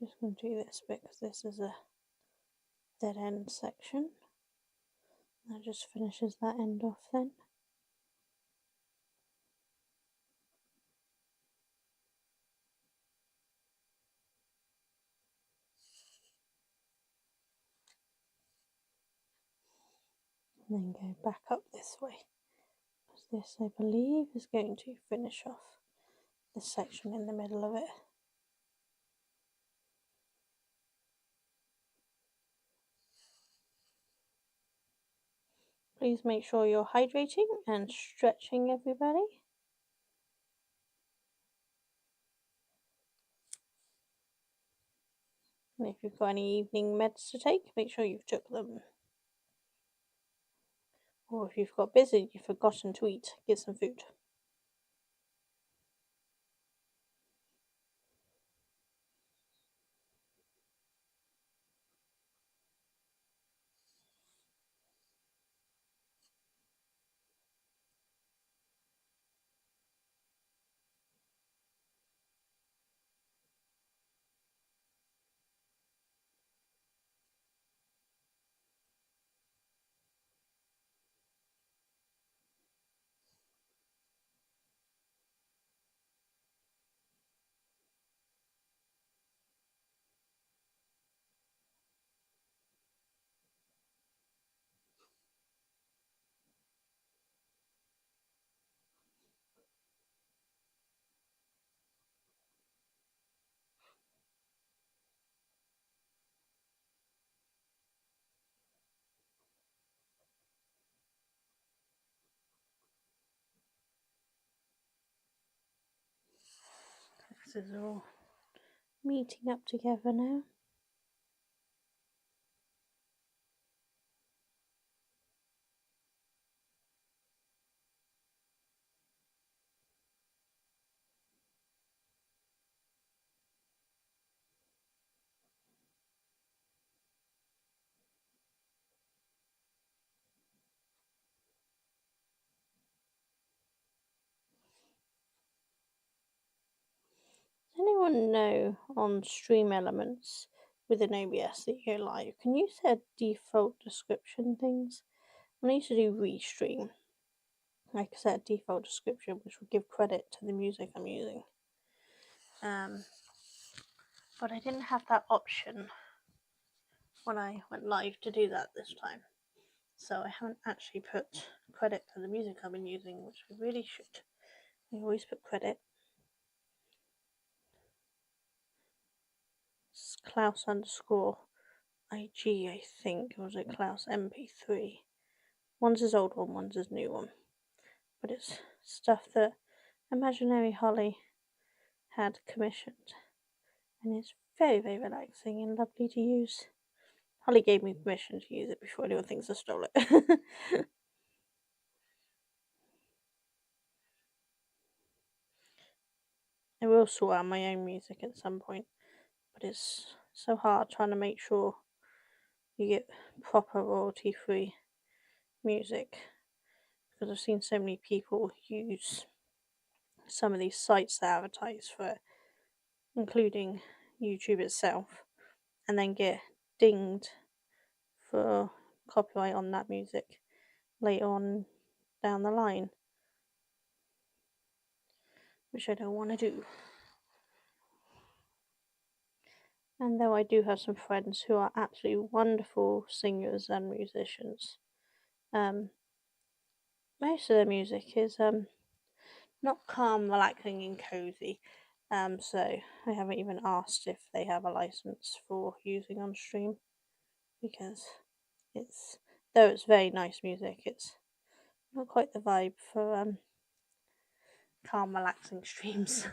A: Just going to do this bit because this is a dead end section. That just finishes that end off then. And then go back up this way. Because this, I believe, is going to finish off this section in the middle of it. Please make sure you're hydrating and stretching, everybody. And if you've got any evening meds to take, make sure you've took them. Or if you've got busy, you've forgotten to eat, get some food. This is all meeting up together now. Does anyone know on Stream Elements within OBS that you go live, can you set default description things? When I used to do Restream, I could set a default description which would give credit to the music I'm using. But I didn't have that option when I went live to do that this time. So I haven't actually put credit for the music I've been using, which I really should. I always put credit. It's Klaus _ IG, I think, or was it Klaus MP3? One's his old one, one's his new one. But it's stuff that Imaginary Holly had commissioned. And it's very, very relaxing and lovely to use. Holly gave me permission to use it before anyone thinks I stole it. I will sort out my own music at some point, but it's so hard trying to make sure you get proper royalty-free music, because I've seen so many people use some of these sites that advertise for it, including YouTube itself, and then get dinged for copyright on that music later on down the line, which I don't want to do. And though I do have some friends who are absolutely wonderful singers and musicians, most of their music is not calm, relaxing, and cozy. So I haven't even asked if they have a license for using on stream, because though it's very nice music, it's Not quite the vibe for calm, relaxing streams.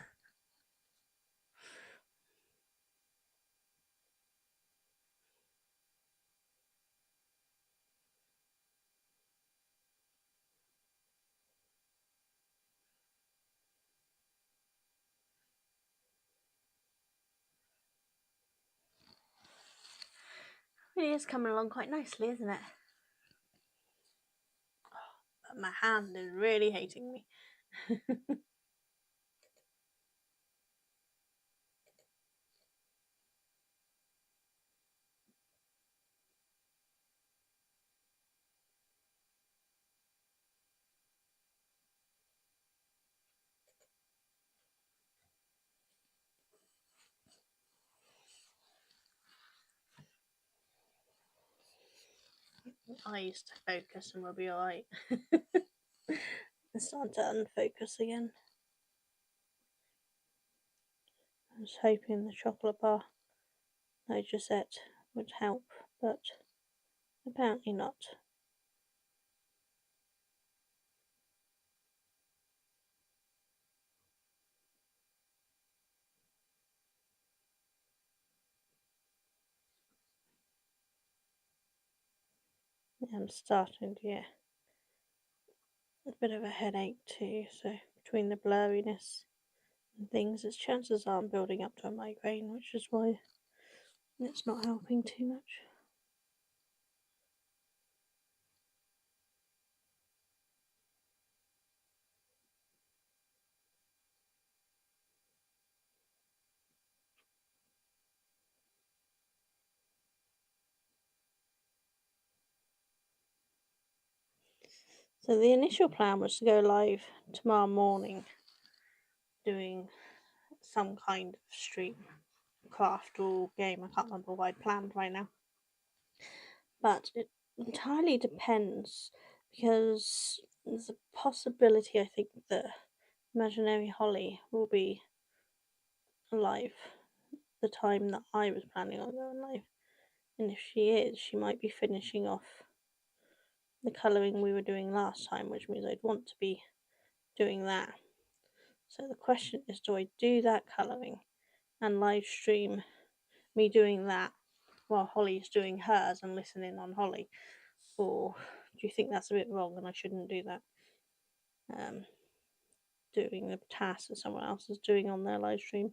A: It is coming along quite nicely, isn't it? But my hand is really hating me. I used to focus and we'll be alright. It's starting to unfocus again. I was hoping the chocolate bar I just ate would help, but apparently not. I'm starting to get a bit of a headache too, so between the blurriness and things, its chances are I'm building up to a migraine, which is why it's not helping too much. So the initial plan was to go live tomorrow morning doing some kind of stream, craft or game. I can't remember what I'd planned right now. But it entirely depends because there's a possibility I think that Imaginary Holly will be live the time that I was planning on going live. And if she is, she might be finishing off the colouring we were doing last time, which means I'd want to be doing that. So the question is, do I do that colouring and live stream me doing that while Holly's doing hers and listening on Holly? Or do you think that's a bit wrong and I shouldn't do that? Doing the task that someone else is doing on their live stream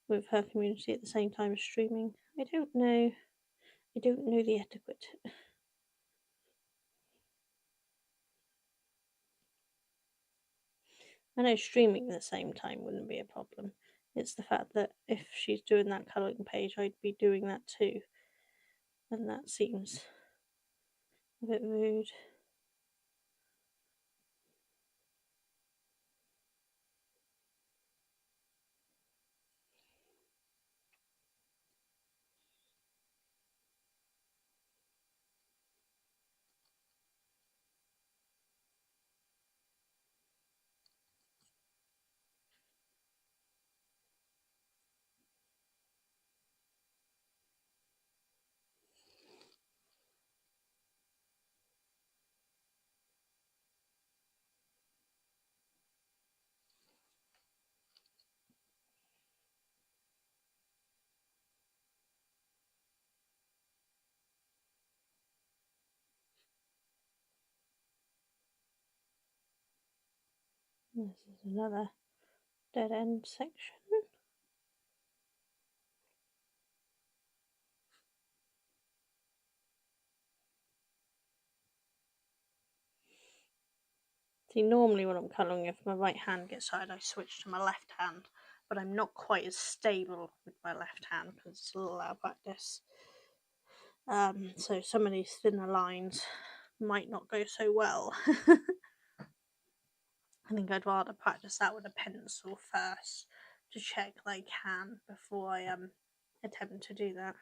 A: with her community at the same time as streaming. I don't know. I don't know the etiquette. I know streaming at the same time wouldn't be a problem. It's the fact that if she's doing that colouring page, I'd be doing that too. And that seems a bit rude. This is another dead end section. See, normally when I'm colouring, if my right hand gets tired, I switch to my left hand, but I'm not quite as stable with my left hand because it's a little out of practice. So some of these thinner lines might not go so well. I think I'd rather practice that with a pencil first to check that I can before I attempt to do that.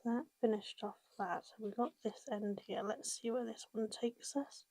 A: So that finished off that. So we got this end here. Let's see where this one takes us.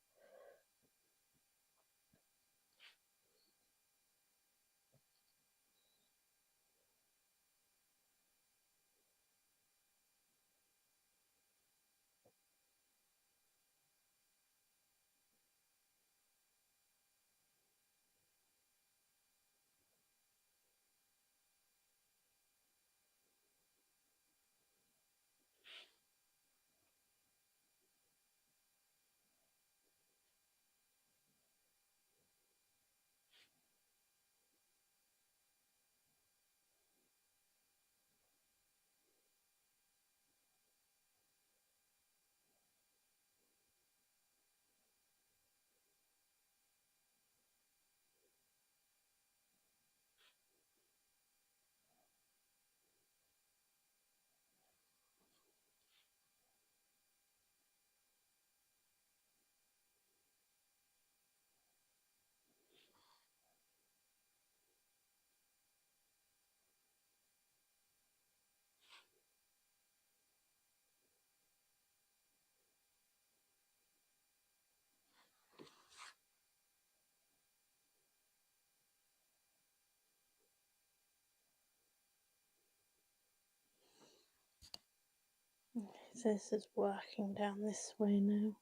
A: So this is working down this way now.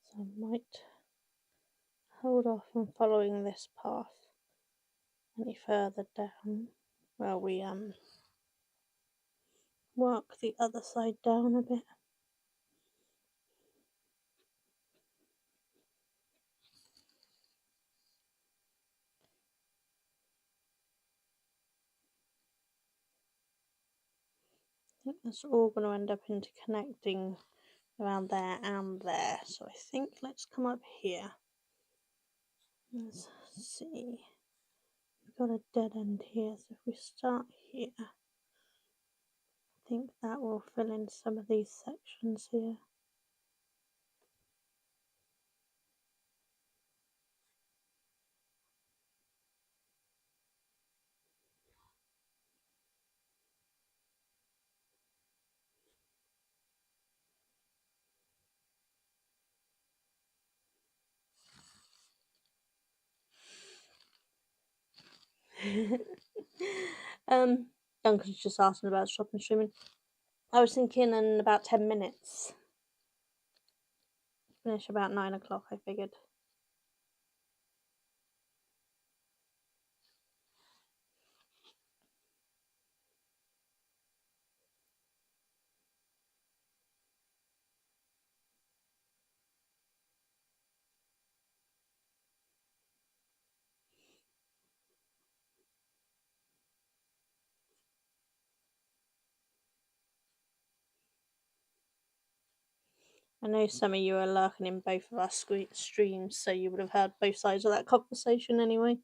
A: So I might hold off on following this path any further down while we work the other side down a bit. I think that's all going to end up interconnecting around there and there. So I think let's come up here. Let's see. We've got a dead end here, so if we start here, I think that will fill in some of these sections here. Duncan's just asking about stopping streaming. I was thinking in about 10 minutes. Finish about 9 o'clock, I figured. I know some of you are lurking in both of our streams, so you would have heard both sides of that conversation anyway.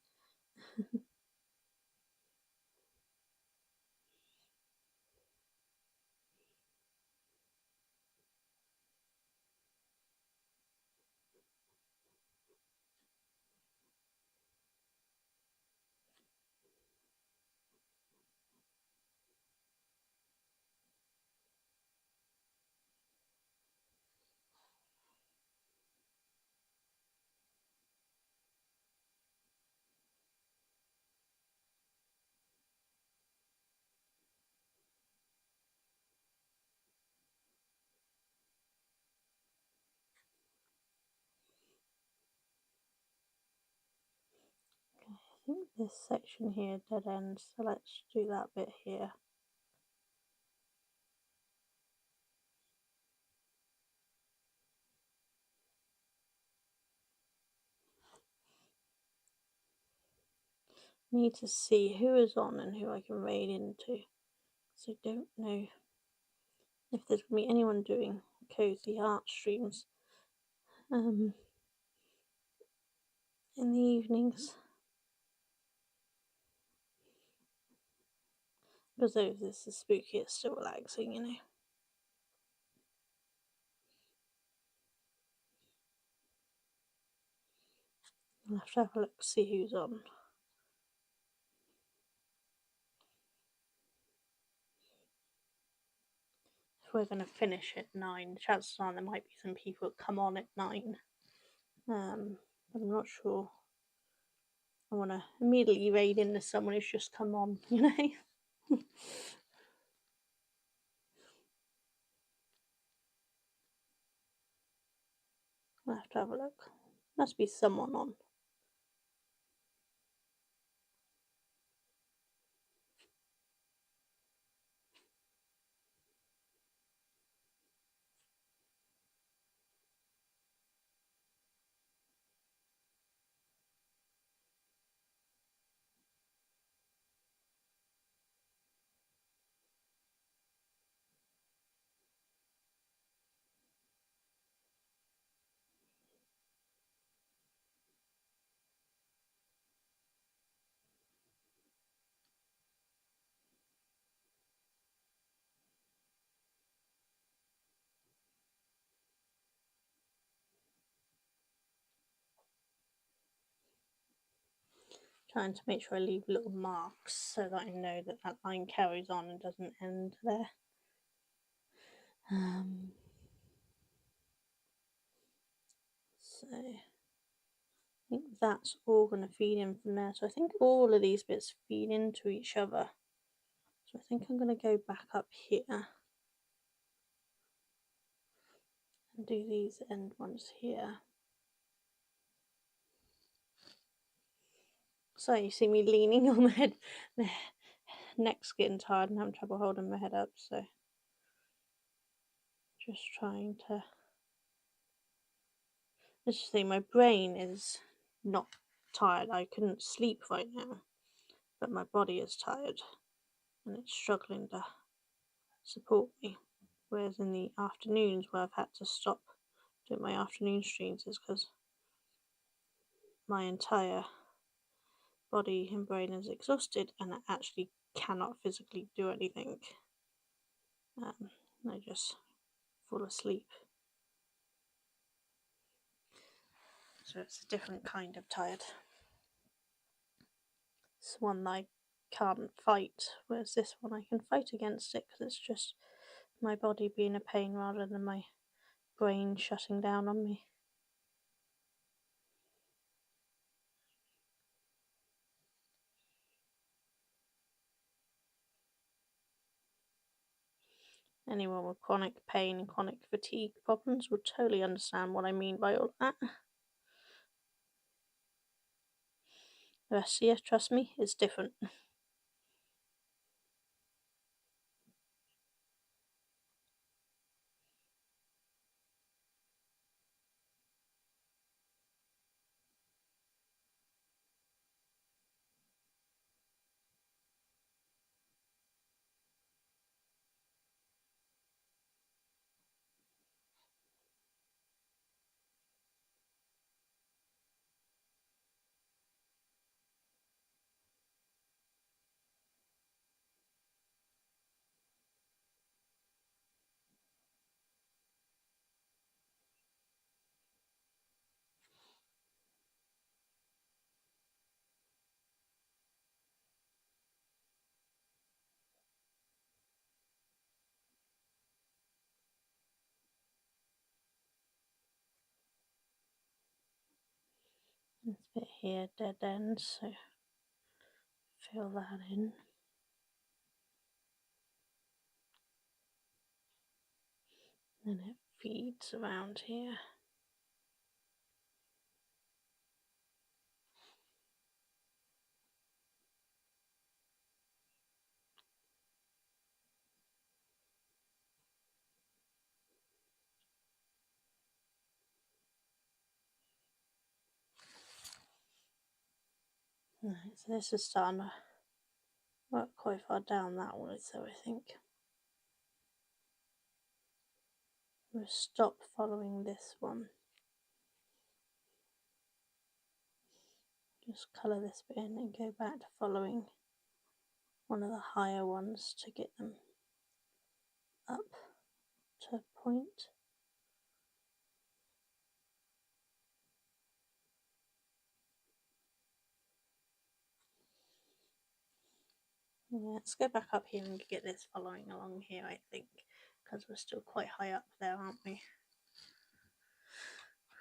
A: I think this section here dead ends, so let's do that bit here. Need to see who is on and who I can raid into, so I don't know if there's going to be anyone doing cozy art streams in the evenings. Because though this is spooky, it's still relaxing, you know. I'll have to have a look, see who's on. If we're going to finish at 9, chances are there might be some people that come on at 9. But I'm not sure. I want to immediately raid into someone who's just come on, you know. I'll have to have a look. Must be someone on. Trying to make sure I leave little marks so that I know that that line carries on and doesn't end there. So I think that's all going to feed in from there. So I think all of these bits feed into each other. So I think I'm going to go back up here and do these end ones here. So you see me leaning on the head, the neck's getting tired and having trouble holding my head up, so just trying to, let's just say my brain is not tired. I couldn't sleep right now, but my body is tired and it's struggling to support me. Whereas in the afternoons where I've had to stop doing my afternoon streams is because my entire body and brain is exhausted and I actually cannot physically do anything. I just fall asleep. So it's a different kind of tired. It's one that I can't fight, whereas this one I can fight against it because it's just my body being a pain rather than my brain shutting down on me. Anyone with chronic pain and chronic fatigue problems would totally understand what I mean by all that. The rest of you, trust me, it's different. This bit here, dead end, so fill that in. Then it feeds around here. Right, so this is starting to work quite far down that way, so I think we'll stop following this one. Just colour this bit in and go back to following one of the higher ones to get them up to a point. Yeah, let's go back up here and get this following along here, I think, because we're still quite high up there, aren't we?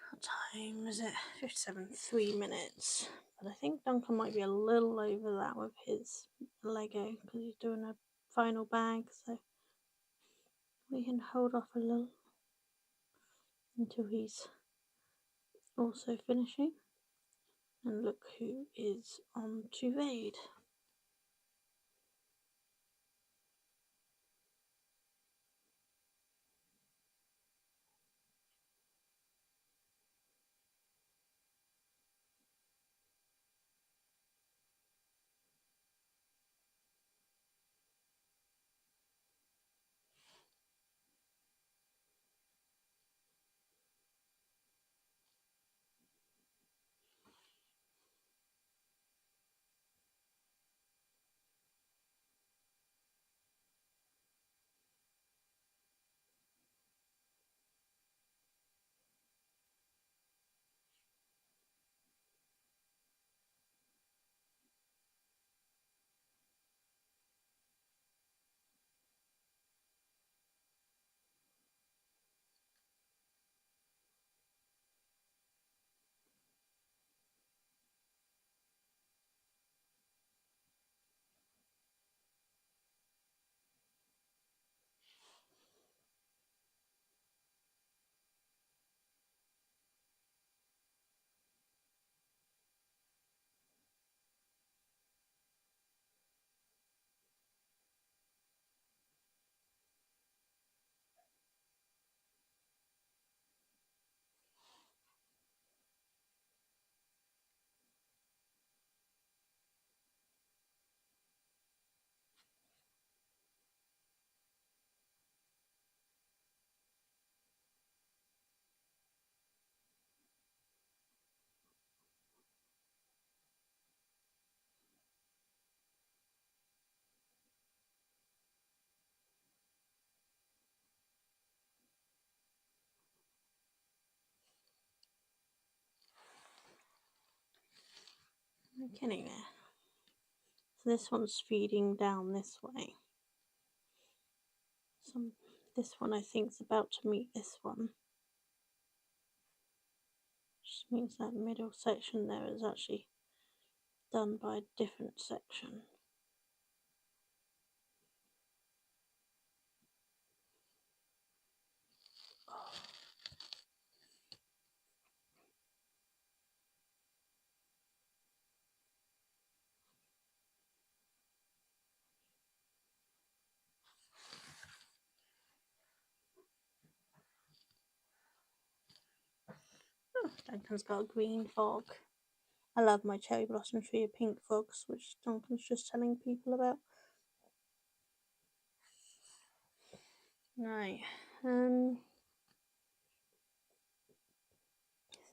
A: What time is it? 57, 3 minutes. But I think Duncan might be a little over that with his Lego because he's doing a final bag, so we can hold off a little until he's also finishing. And look who is on to raid. Getting there. So this one's feeding down this way. This one I think is about to meet this one. Just means that middle section there is actually done by a different section. Oh, Duncan's got a green fog. I love my cherry blossom tree of pink fogs, which Duncan's just telling people about. Right, I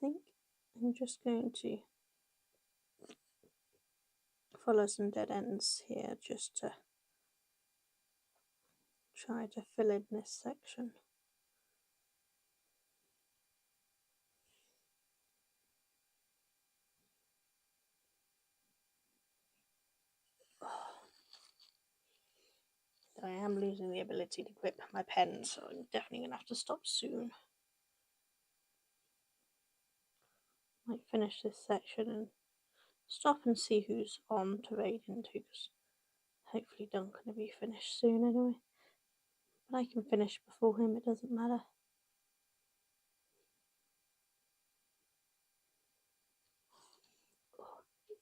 A: think I'm just going to follow some dead ends here just to try to fill in this section. I am losing the ability to grip my pen, so I'm definitely going to have to stop soon. Might finish this section and stop and see who's on to raid into, because hopefully Duncan will be finished soon anyway. But I can finish before him, it doesn't matter.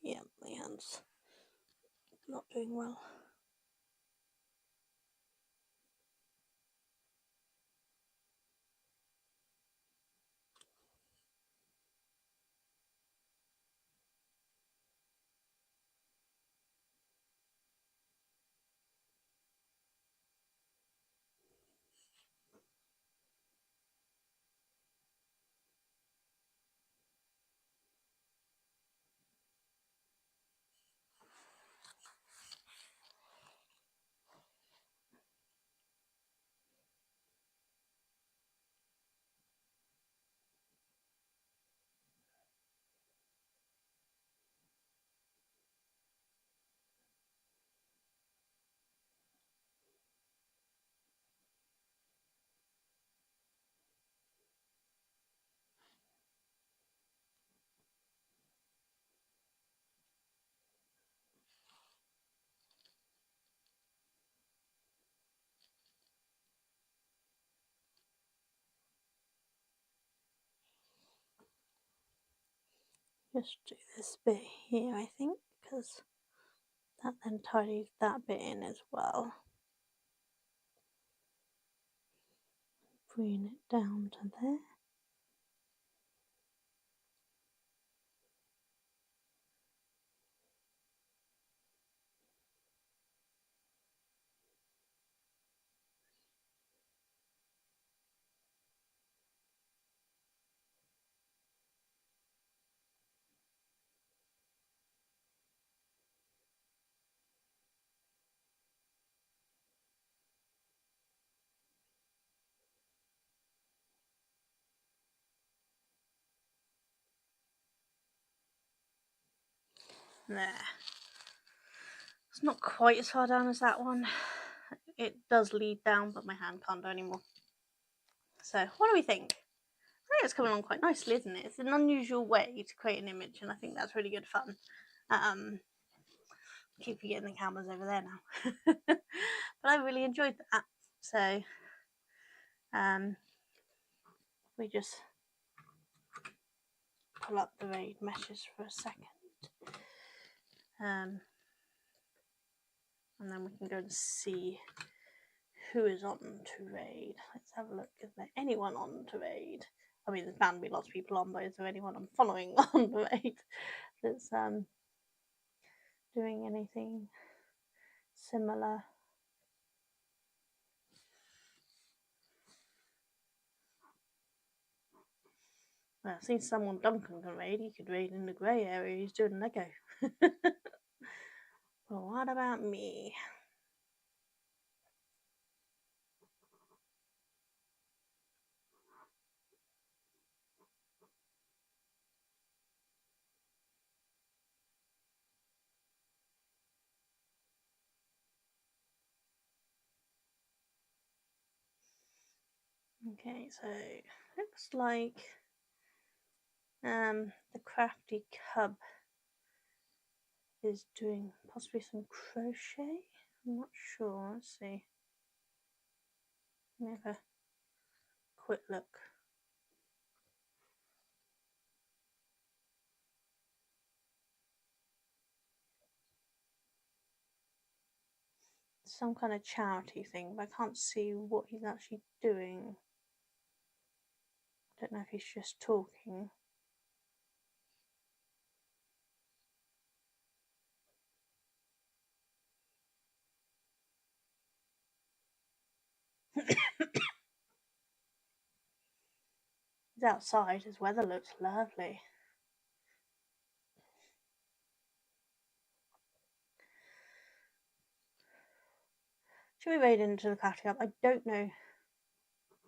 A: Yeah, my hand's not doing well. Just do this bit here, I think, because that then tidies that bit in as well. Bring it down to there. There. It's not quite as far down as that one. It does lead down, but my hand can't do anymore. So, what do we think? I think it's coming on quite nicely, isn't it? It's an unusual way to create an image, and I think that's really good fun. Keep forgetting the camera's over there now. But I really enjoyed that. So, we just pull up the raid meshes for a second. And then we can go and see who is on to raid. Let's have a look. Is there anyone on to raid? I mean, there's bound to be lots of people on, but is there anyone I'm following on the raid that's doing anything similar? Well, I've seen someone Duncan can raid. He could raid in the grey area. He's doing Lego. Well, what about me? Okay, so looks like the crafty cub is doing possibly some crochet. I'm not sure. Let's see. Let me have a quick look. Some kind of charity thing, but I can't see what he's actually doing. I don't know if he's just talking. He's outside, his weather looks lovely. Should we raid into the crafty hub? I don't know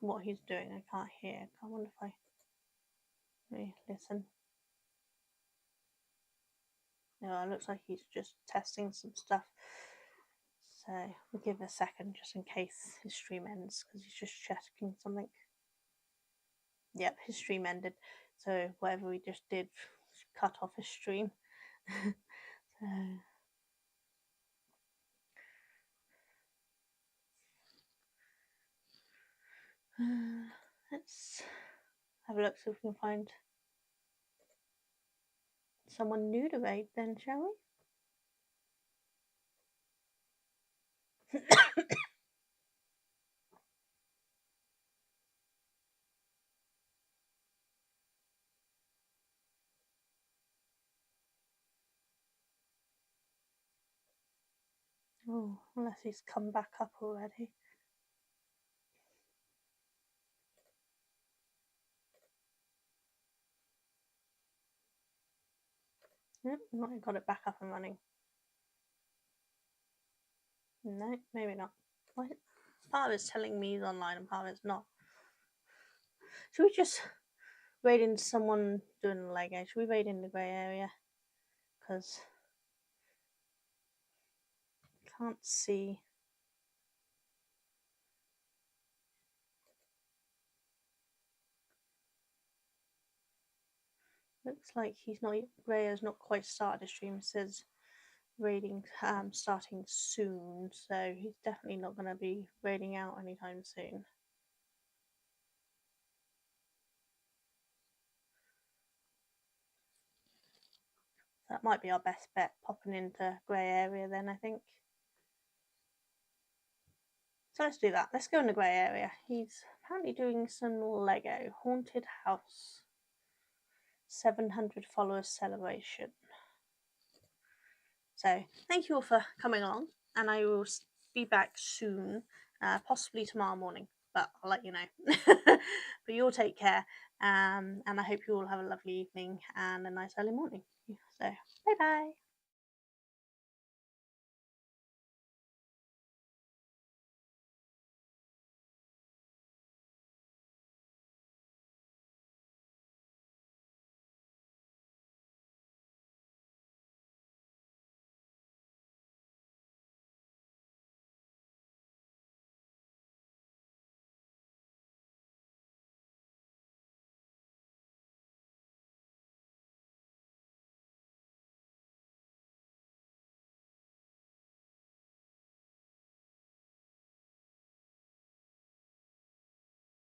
A: what he's doing. I can't hear. I wonder if I listen. No, it looks like he's just testing some stuff. So we'll give it a second just in case his stream ends because he's just checking something. Yep, his stream ended. So whatever we just did cut off his stream. So let's have a look see if we can find someone new to raid then, shall we? Oh, unless he's come back up already. Yep, might have got it back up and running. No, maybe not. What? Part of it's telling me he's online and part of it's not. Should we just raid into someone doing a Lego? Should we raid in the grey area? Because I can't see. Looks like he's not. Grey has not quite started his stream. It says raiding starting soon, so he's definitely not going to be raiding out anytime soon. That might be our best bet, popping into grey area then, I think. So let's do that. Let's go in the grey area. He's apparently doing some Lego. Haunted house. 700 followers celebration. So thank you all for coming along, and I will be back soon, possibly tomorrow morning, but I'll let you know. But you all take care, and I hope you all have a lovely evening and a nice early morning. So bye bye.